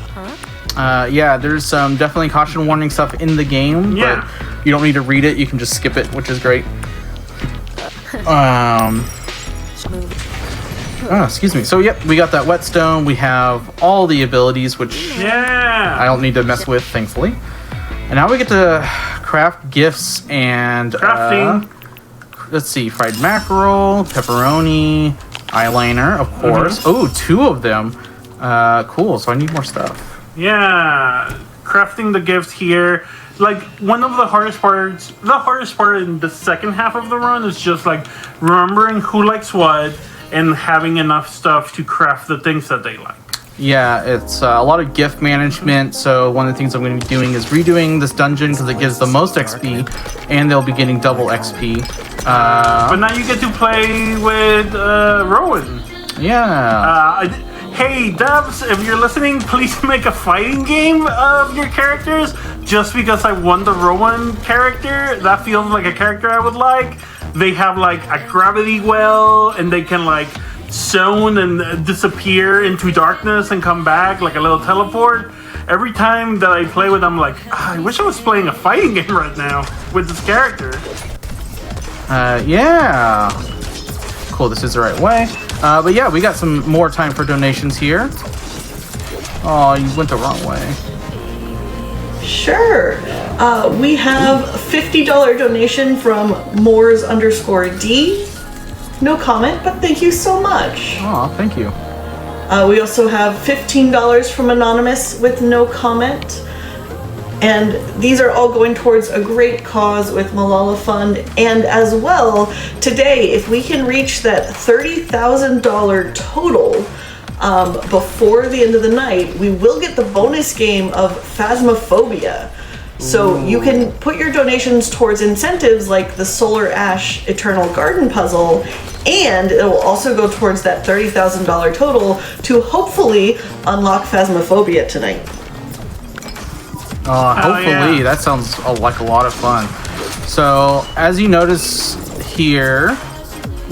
Yeah, there's some definitely caution warning stuff in the game, Yeah. but you don't need to read it. You can just skip it, which is great. Excuse me. So, yep, we got that whetstone. We have all the abilities, which I don't need to mess with, thankfully. And now we get to craft gifts and... Crafting. Let's see. Fried mackerel, pepperoni, eyeliner, of course. Oh, 2 of them. Cool. So I need more stuff. Yeah, crafting the gifts here. Like, one of the hardest part in the second half of the run is just like remembering who likes what and having enough stuff to craft the things that they like. Yeah, it's a lot of gift management. So one of the things I'm going to be doing is redoing this dungeon because it gives the most XP, and they'll be getting double XP. But now you get to play with Rowan. Yeah. hey, devs, if you're listening, please make a fighting game of your characters. Just because I won the Rowan character, that feels like a character I would like. They have like a gravity well, and they can like zone and disappear into darkness and come back like a little teleport. Every time that I play with them, I'm like, I wish I was playing a fighting game right now with this character. Yeah. Cool, this is the right way. But yeah, we got some more time for donations here. Oh, you went the wrong way. Sure. We have $50 donation from Moors_D. No comment, but thank you so much. Oh, thank you. We also have $15 from Anonymous with no comment. And these are all going towards a great cause with Malala Fund. And as well, today, if we can reach that $30,000 total before the end of the night, we will get the bonus game of Phasmophobia. So you can put your donations towards incentives like the Solar Ash Eternal Garden puzzle, and it will also go towards that $30,000 total to hopefully unlock Phasmophobia tonight. Hopefully, that sounds like a lot of fun. So, as you notice here,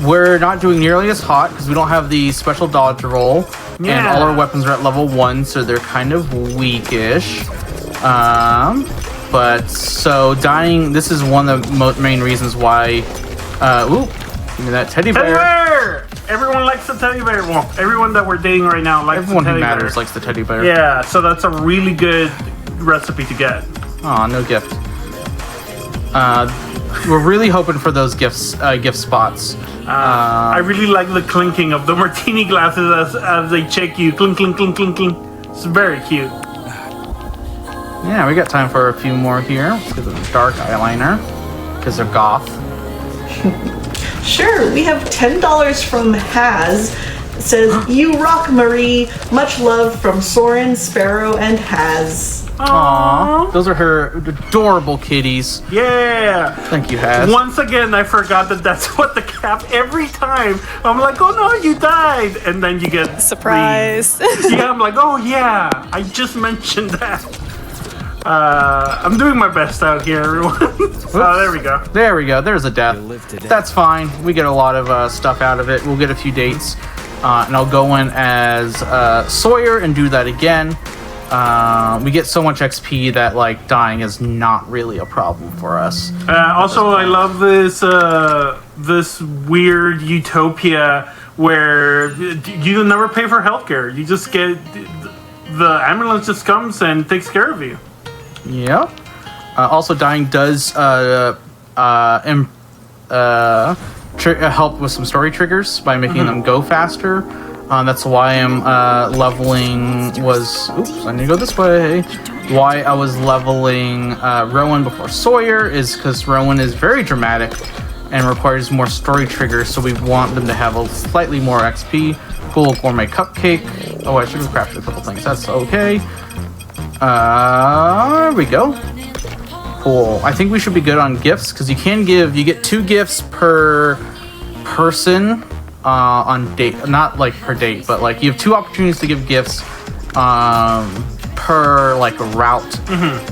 we're not doing nearly as hot because we don't have the special dodge roll, and all our weapons are at level 1, so they're kind of weakish. But so dying, this is one of the main reasons why. Ooh, give me that teddy bear. Teddy bear! Everyone likes the teddy bear. Well, everyone that we're dating right now likes Everyone the who teddy matters bear. likes the teddy bear. Yeah, so that's a really good recipe to get. Aw, no gift. We're really hoping for those gift spots. I really like the clinking of the martini glasses as they check you. Clink, clink, clink, clink, clink. It's very cute. Yeah, we got time for a few more here. Let's give them dark eyeliner because they're goth. Sure, we have $10 from Haz. It says, "You rock, Marie. Much love from Soren, Sparrow, and Haz." Aww, those are her adorable kitties. Yeah. Thank you, Haz. Once again, I forgot that that's what the cap. Every time I'm like, oh no, you died, and then you get Surprise. Yeah, I'm like, oh yeah, I just mentioned that. I'm doing my best out here, everyone. There we go. There we go. There's a death. That's fine. We get a lot of stuff out of it. We'll get a few dates. And I'll go in as Sawyer and do that again. We get so much XP that like dying is not really a problem for us. Also, I love this this weird utopia where you never pay for healthcare. You just get the ambulance just comes and takes care of you. Yep. Also, dying does help with some story triggers by making them go faster. That's why I'm leveling oops, I need to go this way. Why I was leveling Rowan before Sawyer is because Rowan is very dramatic and requires more story triggers, so we want them to have a slightly more XP. Cool gourmet cupcake. Oh, I should have crafted a couple things. That's okay. There we go. Cool. I think we should be good on gifts because you get 2 gifts per person on date, not like per date, but like you have 2 opportunities to give gifts per like route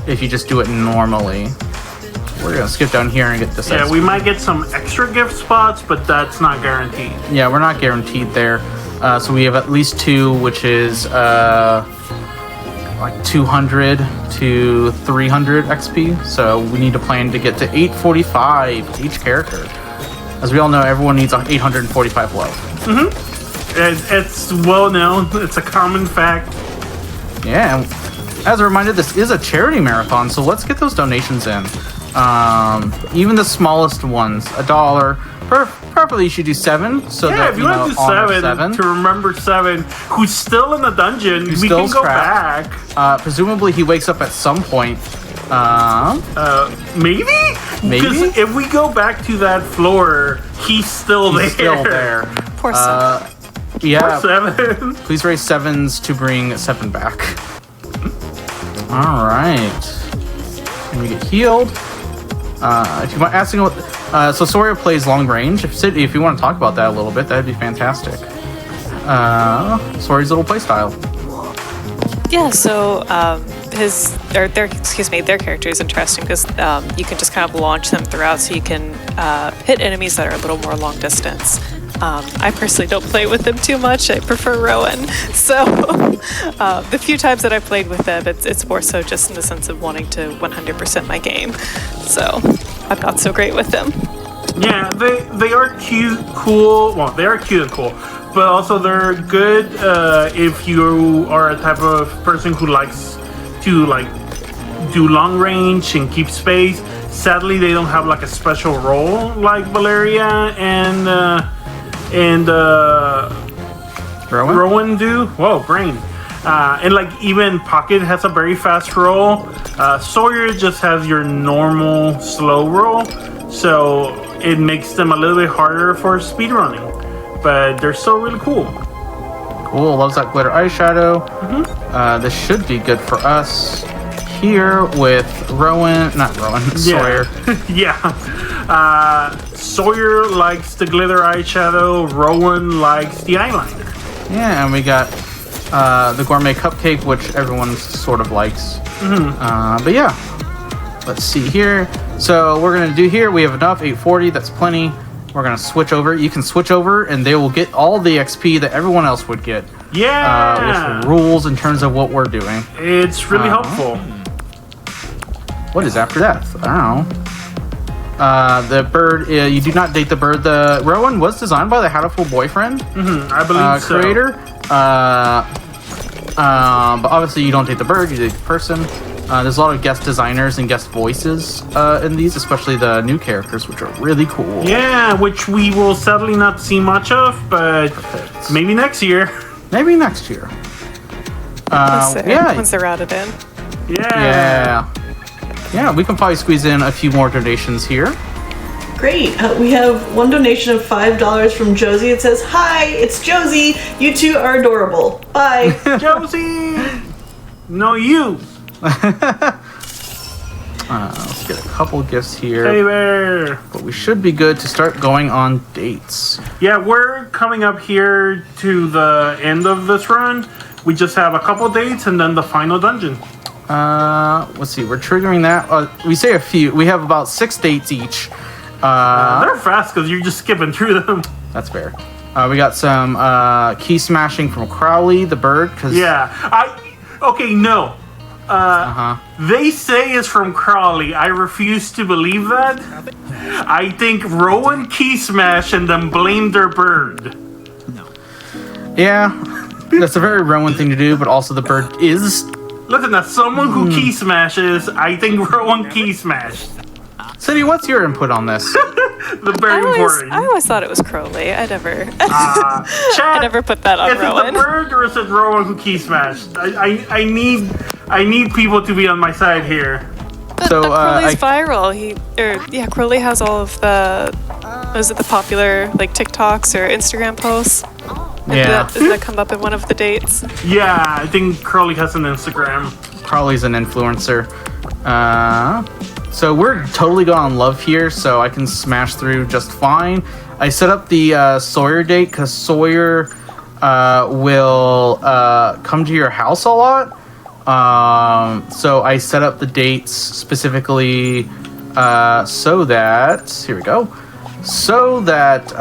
if you just do it normally. We're gonna skip down here and get this. Yeah, we might get some extra gift spots, but that's not guaranteed. Yeah, we're not guaranteed there. So we have at least 2, which is like 200 to 300 XP. So we need to plan to get to 845 each character. As we all know, everyone needs 845 love. It's well known. It's a common fact. Yeah, and as a reminder, this is a charity marathon, so let's get those donations in. Even the smallest ones, $1. Preferably you should do 7, so Yeah, that if you want to do honor 7, to remember 7, who's still in the dungeon, we still can go trapped. back. Presumably he wakes up at some point. Maybe? Because if we go back to that floor, he's still there. He's still there. Poor son. Yeah. 7. Please raise 7s to bring 7 back. All right. And we get healed. If you want asking what, so Sawyer plays long range. If you want to talk about that a little bit, that'd be fantastic. Sawyer's little playstyle. Yeah, so their character is interesting because you can just kind of launch them throughout, so you can hit enemies that are a little more long distance. I personally don't play with them too much. I prefer Rowan. So the few times that I played with them, it's more so just in the sense of wanting to 100% my game. So I'm not so great with them. Yeah, they are cute, cool. Well, they are cute and cool, but also they're good if you are a type of person who likes to like do long range and keep space. Sadly, they don't have like a special role like Valeria and Rowan do. Whoa, brain. And like even Pocket has a very fast roll. Sawyer just has your normal slow roll, so it makes them a little bit harder for speedrunning. But they're still really cool. Cool, loves that glitter eyeshadow. This should be good for us here with Sawyer. Yeah. Sawyer likes the glitter eyeshadow. Rowan likes the eyeliner. Yeah, and we got the gourmet cupcake, which everyone sort of likes. But yeah, let's see here. So we're gonna do here. We have enough 840. That's plenty. We're gonna switch over. You can switch over, and they will get all the XP that everyone else would get. Yeah. With the rules in terms of what we're doing. It's really helpful. What is after death? I don't know. The bird. You do not date the bird. The Rowan was designed by the Hatful Boyfriend. I believe so. Creator. But obviously you don't date the bird. You date the person. There's a lot of guest designers and guest voices in these, especially the new characters, which are really cool. Yeah, which we will sadly not see much of, but maybe next year. Maybe next year. Once they're routed in. Yeah, we can probably squeeze in a few more donations here. Great. We have one donation of $5 from Josie. It says, "Hi, it's Josie. You two are adorable. Bye." Josie! No, you. Let's get a couple gifts here. Hey there. But we should be good to start going on dates. Yeah, we're coming up here to the end of this run. We just have a couple dates and then the final dungeon. Let's see. We're triggering that. We say a few. We have about 6 dates each. They're fast because you're just skipping through them. That's fair. We got some key smashing from Crowley, the bird. No. They say it's from Crowley. I refuse to believe that. I think Rowan key smashed and then blamed their bird. Yeah, that's a very Rowan thing to do, but also the bird is. Listen, as someone who key smashes, I think Rowan key smashed. Cindy, what's your input on this? I always thought it was Crowley. I never put that on Rowan. Is it the bird or is it Rowan who key smashed? I need people to be on my side here. So Crowley's viral. Crowley has all of the popular like TikToks or Instagram posts. Does that come up in one of the dates? Yeah, I think Crowley has an Instagram. Crowley's an influencer. So we're totally going on love here, so I can smash through just fine. I set up the Sawyer date because Sawyer will come to your house a lot. So I set up the dates specifically so that, here we go, so that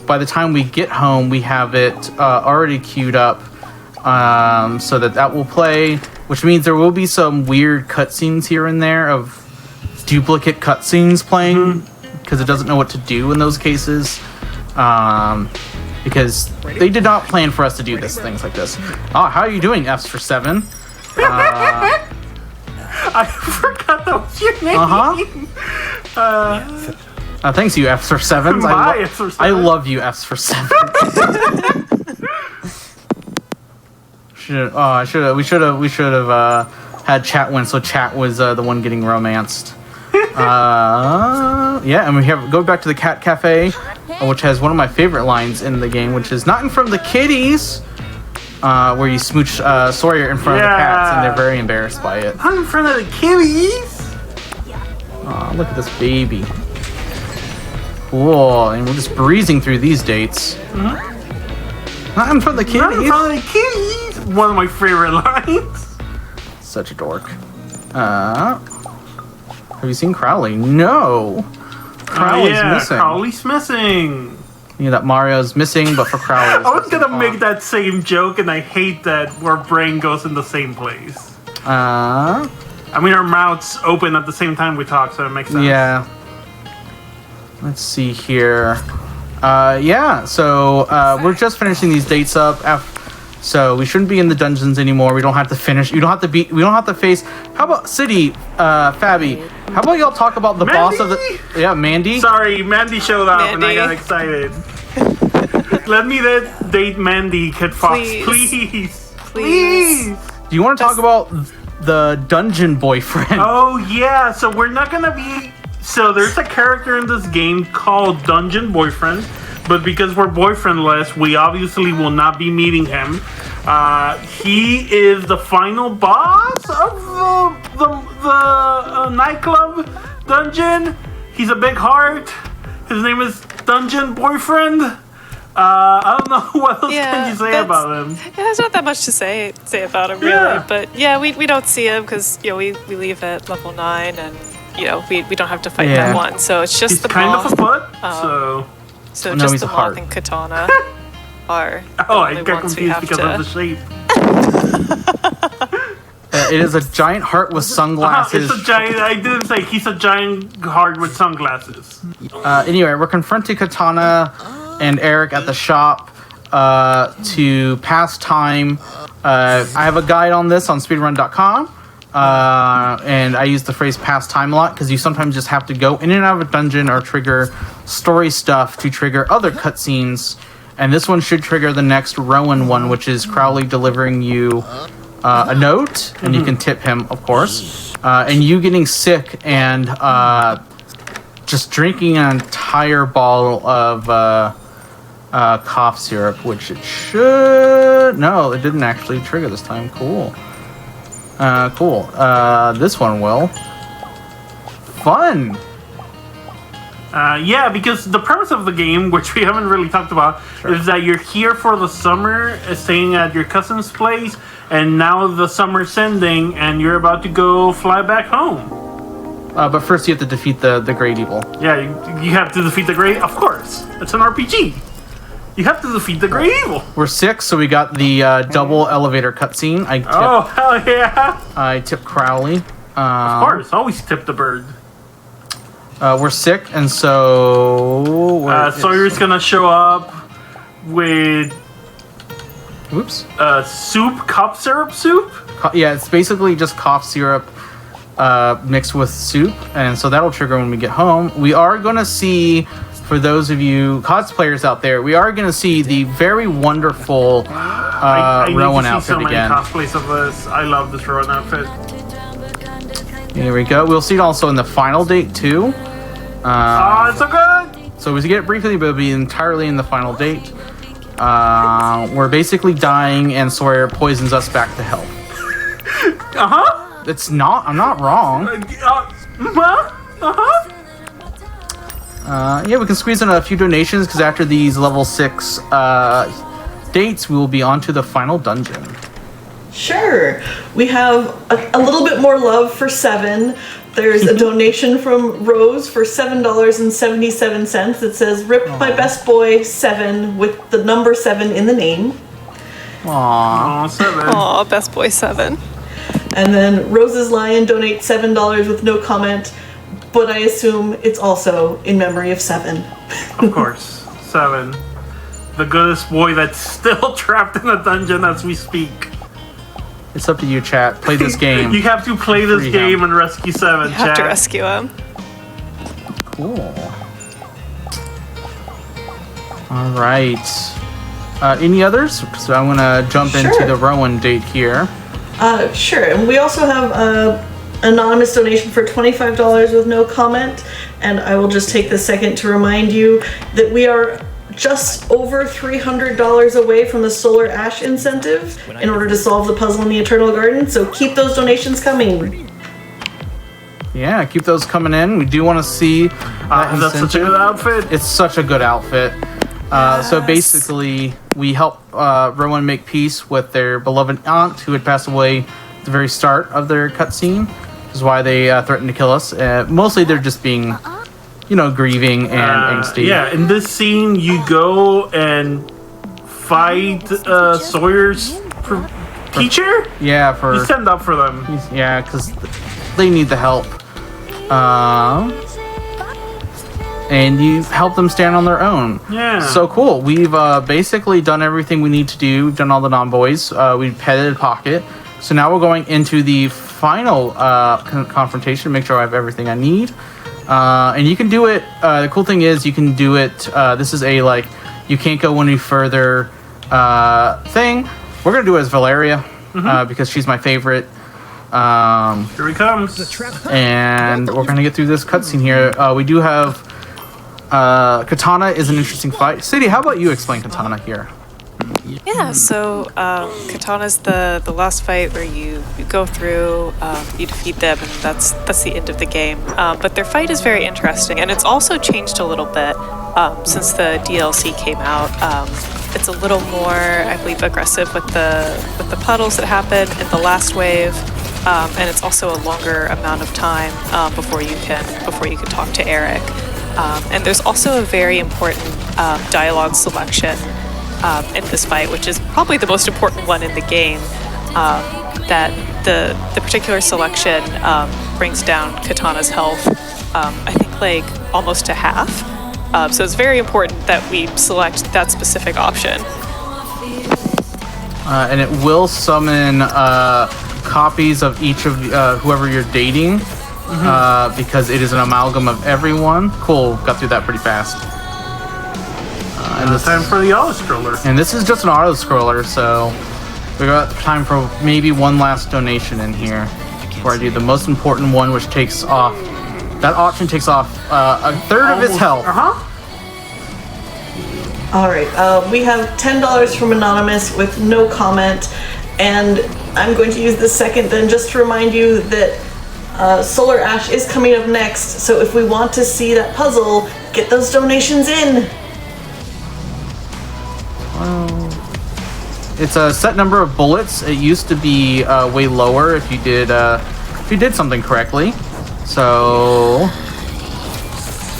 by the time we get home, we have it already queued up so that will play, which means there will be some weird cutscenes here and there of duplicate cutscenes playing because it doesn't know what to do in those cases because they did not plan for us to do things like this. How are you doing, F's for 7? I forgot that was your name. Thanks, you F's for 7s. I love you, F's for 7. We should have had Chat win, so Chat was the one getting romanced. And we go back to the Cat Cafe, which has one of my favorite lines in the game, which is not in front of the kitties, where you smooch Sawyer in front of the cats, and they're very embarrassed by it. Not in front of the kitties. Look at this baby. Cool, and we're just breezing through these dates. Nothing for the kitties. Nothing for the kitties. One of my favorite lines. Such a dork. Have you seen Crowley? No. Crowley's missing. Crowley's missing. Yeah, that Mario's missing, but for Crowley. I was gonna make that same joke, and I hate that our brain goes in the same place. I mean, our mouths open at the same time we talk, so it makes sense. Yeah. Let's see here. Yeah, so we're just finishing these dates up. So we shouldn't be in the dungeons anymore. We don't have to finish. You don't have to beat. We don't have to face. How about City, Fabby? How about y'all talk about the boss of the? Yeah, Mandy. Sorry, Mandy showed up and I got excited. Let me date Mandy, Kid Fox, please. Do you want to talk about the dungeon boyfriend? Oh yeah. So we're not gonna be. So there's a character in this game called Dungeon Boyfriend. But because we're boyfriendless, we obviously will not be meeting him. He is the final boss of the nightclub dungeon. He's a big heart. His name is Dungeon Boyfriend. I don't know what else can you say about him. Yeah, there's not that much to say about him, really. But yeah, we don't see him because we leave at level 9, and we don't have to fight that one. So it's just He's the kind moth. of a foot. So no, just he's the a moth heart. and katana are. I got confused because of the shape. It is a giant heart with sunglasses. It's a giant. I didn't say he's a giant heart with sunglasses. Anyway, we're confronting Katana and Eric at the shop to pass time. I have a guide on this on speedrun.com. And I use the phrase pass time a lot because you sometimes just have to go in and out of a dungeon or trigger story stuff to trigger other cutscenes. And this one should trigger the next Rowan one, which is Crowley delivering you a note, and you can tip him, of course. And you getting sick and just drinking an entire bottle of cough syrup, which it should... No, it didn't actually trigger this time. Cool. Cool. This one will. Fun! Yeah, because the premise of the game, which we haven't really talked about, is that you're here for the summer, staying at your cousin's place, and now the summer's ending, and you're about to go fly back home. But first you have to defeat the Great Evil. Yeah, you have to defeat the Great... Of course! It's an RPG! You have to defeat the Great Evil! We're 6, so we got the double elevator cutscene. Oh, hell yeah! I tip Crowley. Of course, always tip the bird. We're sick, and so... Sawyer's gonna show up with... Oops. Soup? Cough syrup soup? Yeah, it's basically just cough syrup mixed with soup, and so that'll trigger when we get home. We are going to see, for those of you cosplayers out there, we are going to see the very wonderful Rowan outfit so again. Cosplays of this. I love this Rowan outfit. Here we go. We'll see it also in the final date, too. It's so good! So we see it briefly, but it'll be entirely in the final date. We're basically dying, and Sawyer poisons us back to health. Uh-huh! It's not... I'm not wrong. Yeah, we can squeeze in a few donations, because after these level 6 dates, we will be on to the final dungeon. Sure. We have a little bit more love for 7. There's a donation from Rose for $7.77. It says, "Rip my best boy 7" with the number 7 in the name. Aww. 7. Aw, best boy 7. And then Rose's Lion donates $7 with no comment, but I assume it's also in memory of 7. Of course. 7. The goodest boy that's still trapped in a dungeon as we speak. It's up to you, chat. Play this game. You have to play this Free game him. and rescue 7, You chat. have to rescue him. Cool. All right. Any others? So I'm gonna jump into the Rowan date here. Sure. And we also have an anonymous donation for $25 with no comment. And I will just take this second to remind you that we are just over $300 away from the Solar Ash incentive in order to solve the puzzle in the Eternal Garden. So keep those donations coming. Yeah, keep those coming in. We do want to see that That's such a good outfit. It's such a good outfit. So basically, we help Rowan make peace with their beloved aunt who had passed away at the very start of their cutscene. This is why they threatened to kill us. Mostly they're just being, grieving and angsty. Yeah, in this scene, you go and fight Sawyer's teacher? Yeah, You stand up for them. Yeah, because they need the help. And you help them stand on their own. Yeah. So cool. We've basically done everything we need to do. We've done all the non-boys. We've petted Pocket. So now we're going into the final confrontation. Make sure I have everything I need. And you can do it. The cool thing is you can do it. This is a you can't go any further thing. We're going to do it as Valeria because she's my favorite. Here he comes. And we're going to get through this cutscene here. We do have Katana is an interesting fight. Sadie, how about you explain Katana here? Yeah, so Katana's the last fight where you go through, you defeat them, and that's the end of the game. But their fight is very interesting, and it's also changed a little bit since the DLC came out. It's a little more, I believe, aggressive with the puddles that happen in the last wave, and it's also a longer amount of time before you can talk to Eric. And there's also a very important dialogue selection in this fight, which is probably the most important one in the game. That the particular selection brings down Katana's health, I think almost to half. So it's very important that we select that specific option. And it will summon copies of each of whoever you're dating. Because it is an amalgam of everyone. Cool, got through that pretty fast. And it's time for the auto-scroller. And this is just an auto-scroller, so we got time for maybe one last donation in here before I do the most important one, which takes off. That option takes off a third of its health. All right, we have $10 from Anonymous with no comment, and I'm going to use the second then just to remind you that Solar Ash is coming up next, so if we want to see that puzzle, get those donations in. It's a set number of bullets. It used to be way lower if you did something correctly. So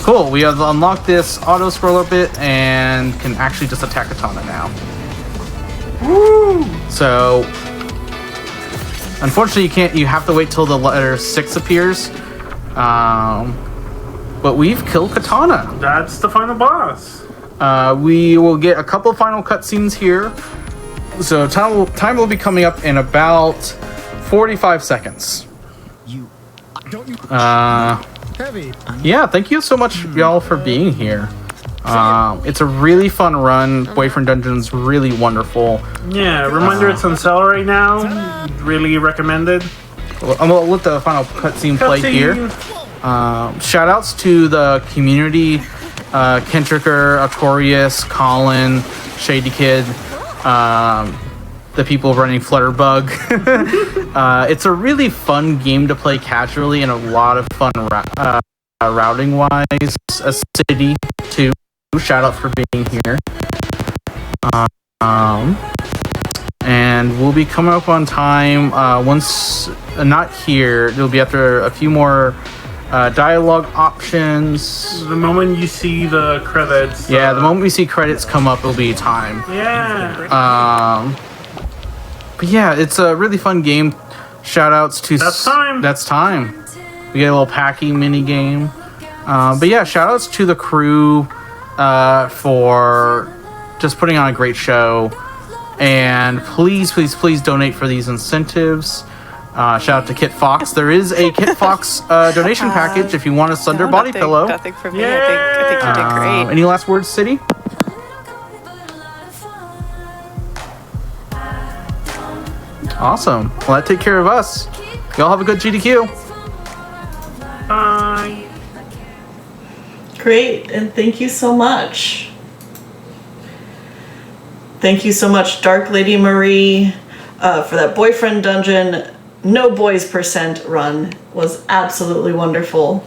cool. We have unlocked this auto scroller bit and can actually just attack Katana now. Woo! So unfortunately, you can't. You have to wait till the letter 6 appears. But we've killed Katana. That's the final boss. We will get a couple final cutscenes here. So time will be coming up in about 45 seconds. Yeah, thank you so much, y'all, for being here. It's a really fun run. Boyfriend Dungeon's really wonderful. Yeah, reminder it's on sale right now. Really recommended. I'm gonna let the final cutscene play here. Shout outs to the community, Kentricker, Artorius, Colin, Shady Kid, the people running Flutterbug. It's a really fun game to play casually and a lot of fun routing wise. A city too. Shout out for being here. And we'll be coming up on time. Once not here, it'll be after a few more dialogue options. The moment you see the credits. Yeah, the moment we see credits come up, it'll be time. Yeah. But yeah, it's a really fun game. Shout outs to That's time. That's time. We get a little packy mini game. But yeah, shout outs to the crew for just putting on a great show. And please, please, please donate for these incentives. Shout out to Kit Fox. There is a Kit Fox donation package if you want a Thunder body pillow. Nothing for me. I think you did great. Any last words, City? Awesome. Well, that take care of us. Y'all have a good GDQ. Bye. Great, and thank you so much. Thank you so much, DarkLadyMarie, for that boyfriend dungeon. No boys % run was absolutely wonderful.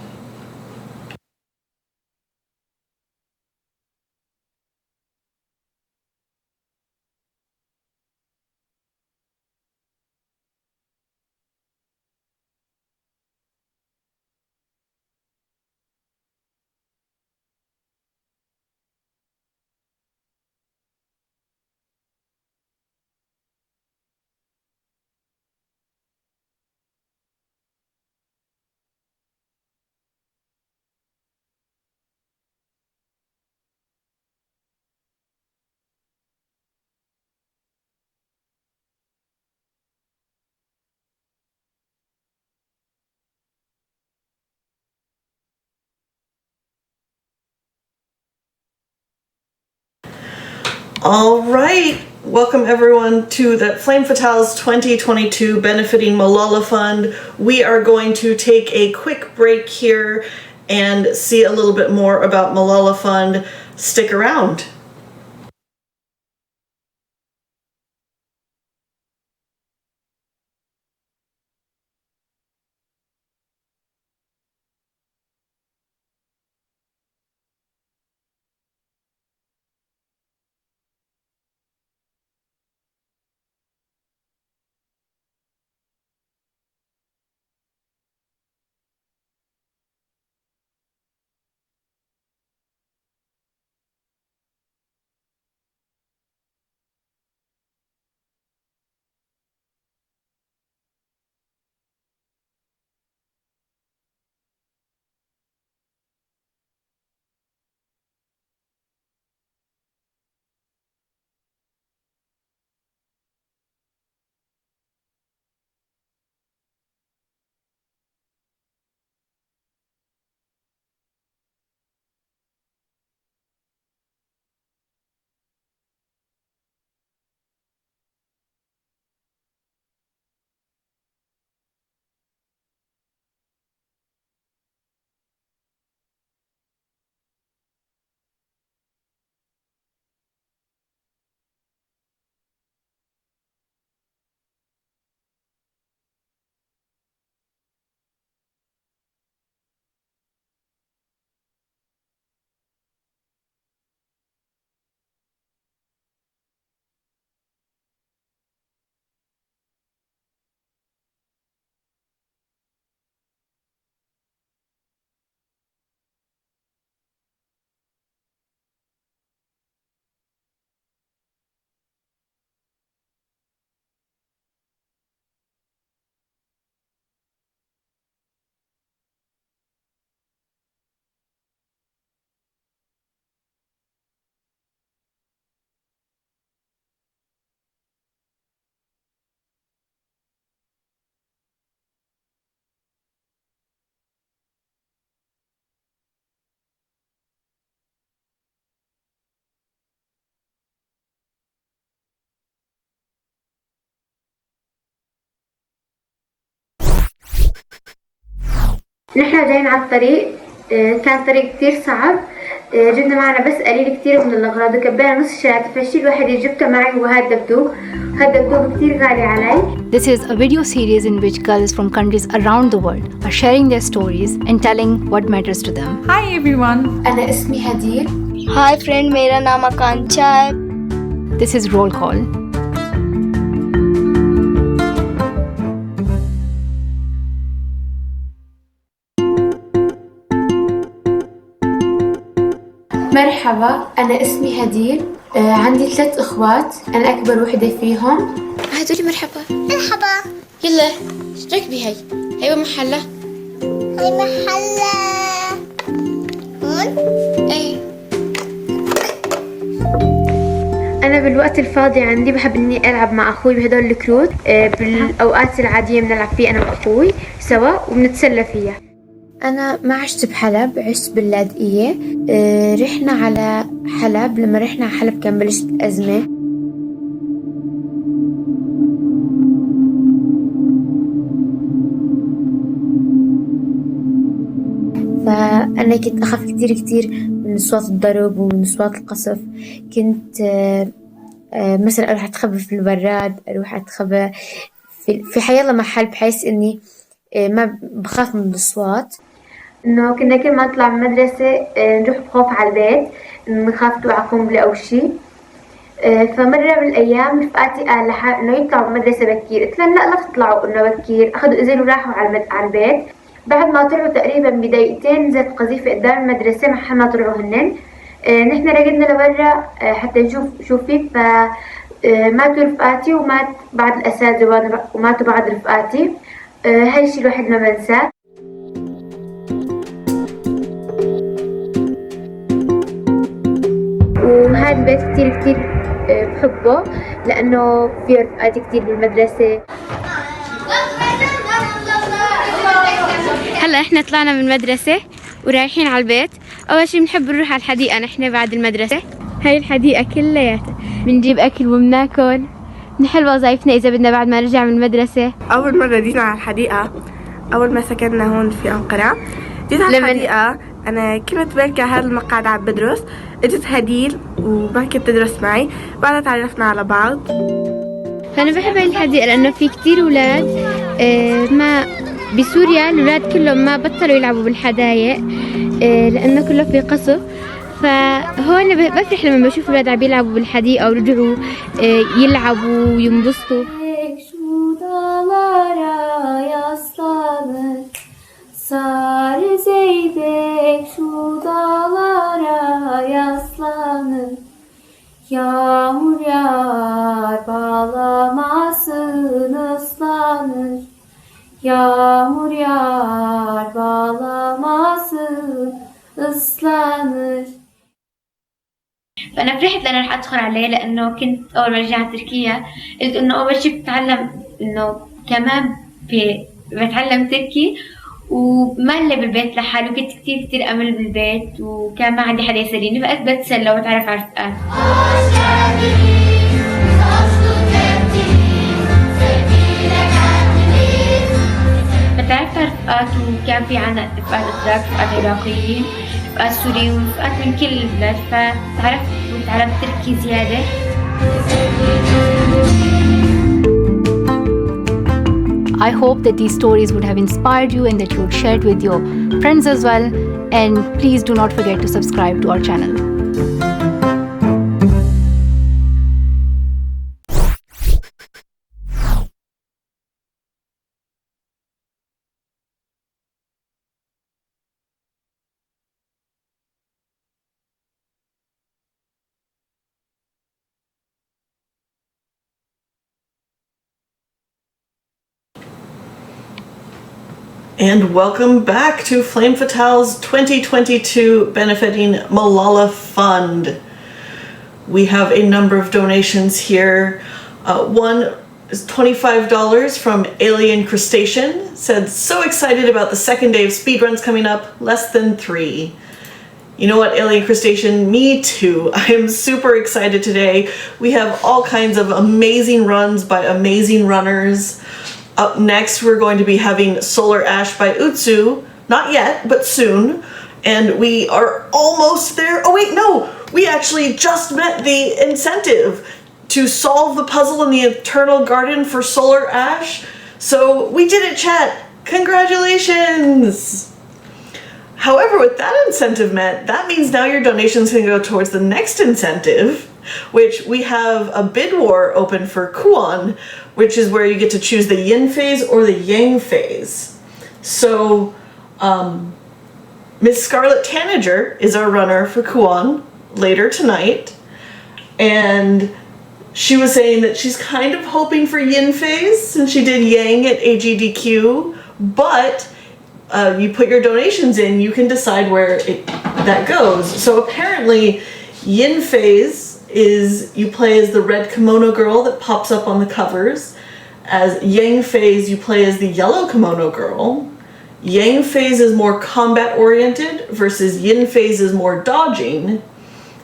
All right. Welcome everyone to the Flame Fatales 2022 benefiting Malala Fund. We are going to take a quick break here and see a little bit more about Malala Fund. Stick around. نحن جايين على الطريق، كان طريق كتير صعب. جبنا معنا بس قليل كتير من الأغراض وكبينا نص شارع فالشي الوحيد اللي جبته معي هو هاد الدبدوب. هاد الدبدوب كتير غالي علي. This is a video series in which girls from countries around the world are sharing their stories and telling what matters to them. Hi everyone. أنا اسمي هدير. Hi friend, मेरा नाम आकांक्षा है. This is Roll Call. مرحبا، أنا اسمي هدير. عندي 3 إخوات، أنا أكبر وحدة فيهم. هدولي مرحبا. يلا ركبي هاي محلة. هون؟ ايه. أنا بالوقت الفاضي عندي بحب إني ألعب مع أخوي بهدول الكروت. بالأوقات العادية بنلعب فيه أنا وأخوي سوا وبنتسلى فيها. أنا ما عشت بحلب، عشت باللاذقية. رحنا على حلب، لما رحنا على حلب كان بلشت الأزمة. فأنا كنت أخاف كتير من أصوات الضرب ومن أصوات القصف. كنت مثلا أروح أتخبى في البراد، أروح أتخبى في حيالله محل بحيث إني ما بخاف من الأصوات. إنه كنا كل ما نطلع من المدرسة نروح بخوف على البيت، نخاف توقع قنبلة أو شي. فمرة من الأيام رفقاتي قال لها إنه يطلعوا من المدرسة بكير، قلت لهم لا تطلعوا إنه بكير. أخذوا إزين وراحوا على البيت. بعد ما طلعوا تقريبا بدقيقتين نزلت قذيفة قدام المدرسة محل ما طلعوا هنن. نحن رقدنا لبرا حتى نشوف شو في. فماتوا رفقاتي ومات بعض الأساتذة وماتوا بعض رفقاتي. هاي الشي الواحد ما بنساه. وهذا البيت كتير بحبه لأنه فيه رفقاتي كتير بالمدرسة. هلا احنا طلعنا من المدرسة ورايحين على البيت. أول شي بنحب نروح على الحديقة نحن بعد المدرسة. هاي الحديقة كلياتها بنجيب أكل وبناكل، بنحل وظايفنا إذا بدنا بعد ما نرجع من المدرسة. أول مرة جينا على الحديقة أول ما سكننا هون في أنقرة، جيت على الحديقة. أنا كنت بركة هذا المقعد عم بدرس، اجت هديل وبركة تدرس معي، بعدها تعرفنا على بعض. فأنا بحب الحديقة لأنه في كتير أولاد ما بسوريا الأولاد كلهم ما بطلوا يلعبوا بالحدايق لأنه كله في قصف. فهون بفرح لما بشوف الأولاد عم يلعبوا بالحديقة ورجعوا يلعبوا وينبسطوا. Sarı zeybek şu dağlara yaslanır, yağmur yağar bağlamasın ıslanır, yağmur yağar bağlamasın ıslanır. فأنا فرحت لأنا رح أدخل عليه لأنه كنت أول ما رجعت تركيا قلت إنه أول شي بتعلم إنه كمان بتعلم تركي وملة بالبيت لحالي وكنت كتير أمل بالبيت وكان ما عندي حدا يسليني فقلت بتسلى وبتعرف على رفقات. فتعرفت على رفقات وكان في عنا رفقات أتراك، رفقات عراقيين، رفقات سوريين ورفقات من كل البلاد، فتعرفت وتعلمت تركي زيادة. I hope that these stories would have inspired you and that you would share it with your friends as well. And please do not forget to subscribe to our channel. And welcome back to Flame Fatale's 2022 benefiting Malala Fund. We have a number of donations here. One is $25 from Alien Crustacean. Said, so excited about the second day of speedruns coming up, less than 3. You know what, Alien Crustacean? Me too. I am super excited today. We have all kinds of amazing runs by amazing runners. Up next, we're going to be having Solar Ash by Utsu. Not yet, but soon. And we are almost there. Oh wait, no! We actually just met the incentive to solve the puzzle in the Eternal Garden for Solar Ash. So we did it, chat. Congratulations! However, with that incentive met, that means now your donations can go towards the next incentive, which we have a bid war open for Kuon, which is where you get to choose the yin phase or the yang phase. So, Miss Scarlett Tanager is our runner for Kuon later tonight, and she was saying that she's kind of hoping for yin phase since she did yang at AGDQ, but you put your donations in, you can decide where that goes. So apparently, yin phase is you play as the red kimono girl that pops up on the covers. As yang phase, you play as the yellow kimono girl. Yang phase is more combat oriented versus yin phase is more dodging.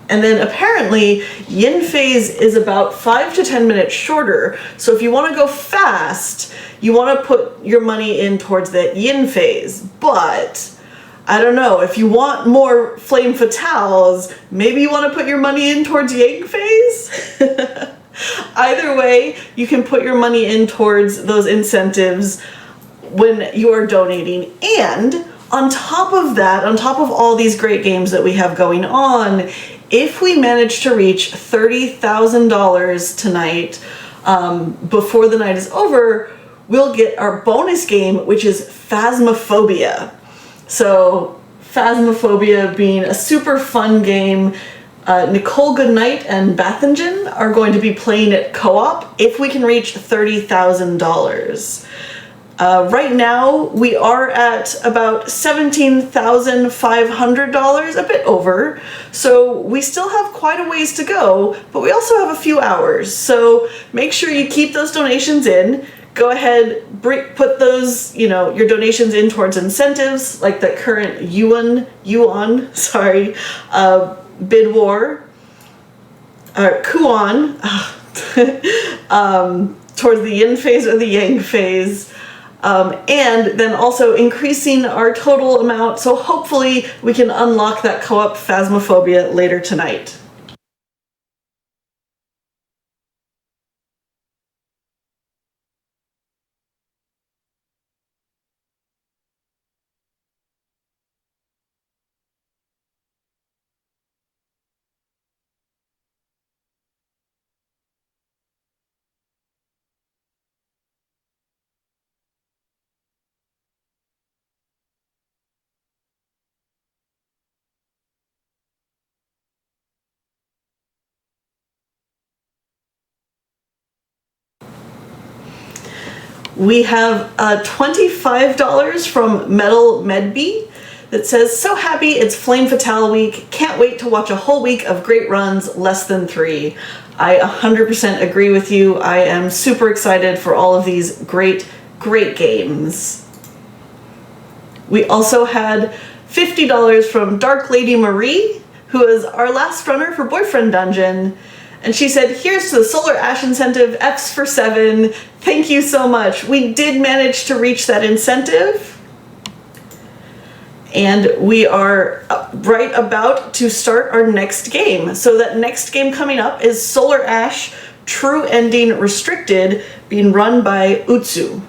And then apparently yin phase is about 5 to 10 minutes shorter. So if you want to go fast, you want to put your money in towards that yin phase. But I don't know, if you want more Flame Fatales, maybe you want to put your money in towards Yang phase? Either way, you can put your money in towards those incentives when you are donating. And on top of that, on top of all these great games that we have going on, if we manage to reach $30,000 tonight, before the night is over, we'll get our bonus game, which is Phasmophobia. So, Phasmophobia being a super fun game. Nicole Goodnight and Bathingen are going to be playing it co-op if we can reach $30,000. Right now, we are at about $17,500, a bit over. So we still have quite a ways to go, but we also have a few hours. So make sure you keep those donations in. Go ahead, put those, your donations in towards incentives, like the current yuan, bid war. Kuon, towards the yin phase or the yang phase. And then also increasing our total amount, so hopefully we can unlock that co-op Phasmophobia later tonight. We have $25 from Metal Medbee that says, so happy it's Flame Fatale week. Can't wait to watch a whole week of great runs, less than 3. I 100% agree with you. I am super excited for all of these great games. We also had $50 from DarkLadyMarie, who is our last runner for Boyfriend Dungeon. And she said, here's to the Solar Ash incentive, F's for 7. Thank you so much. We did manage to reach that incentive. And we are right about to start our next game. So that next game coming up is Solar Ash True Ending Restricted, being run by Utsu.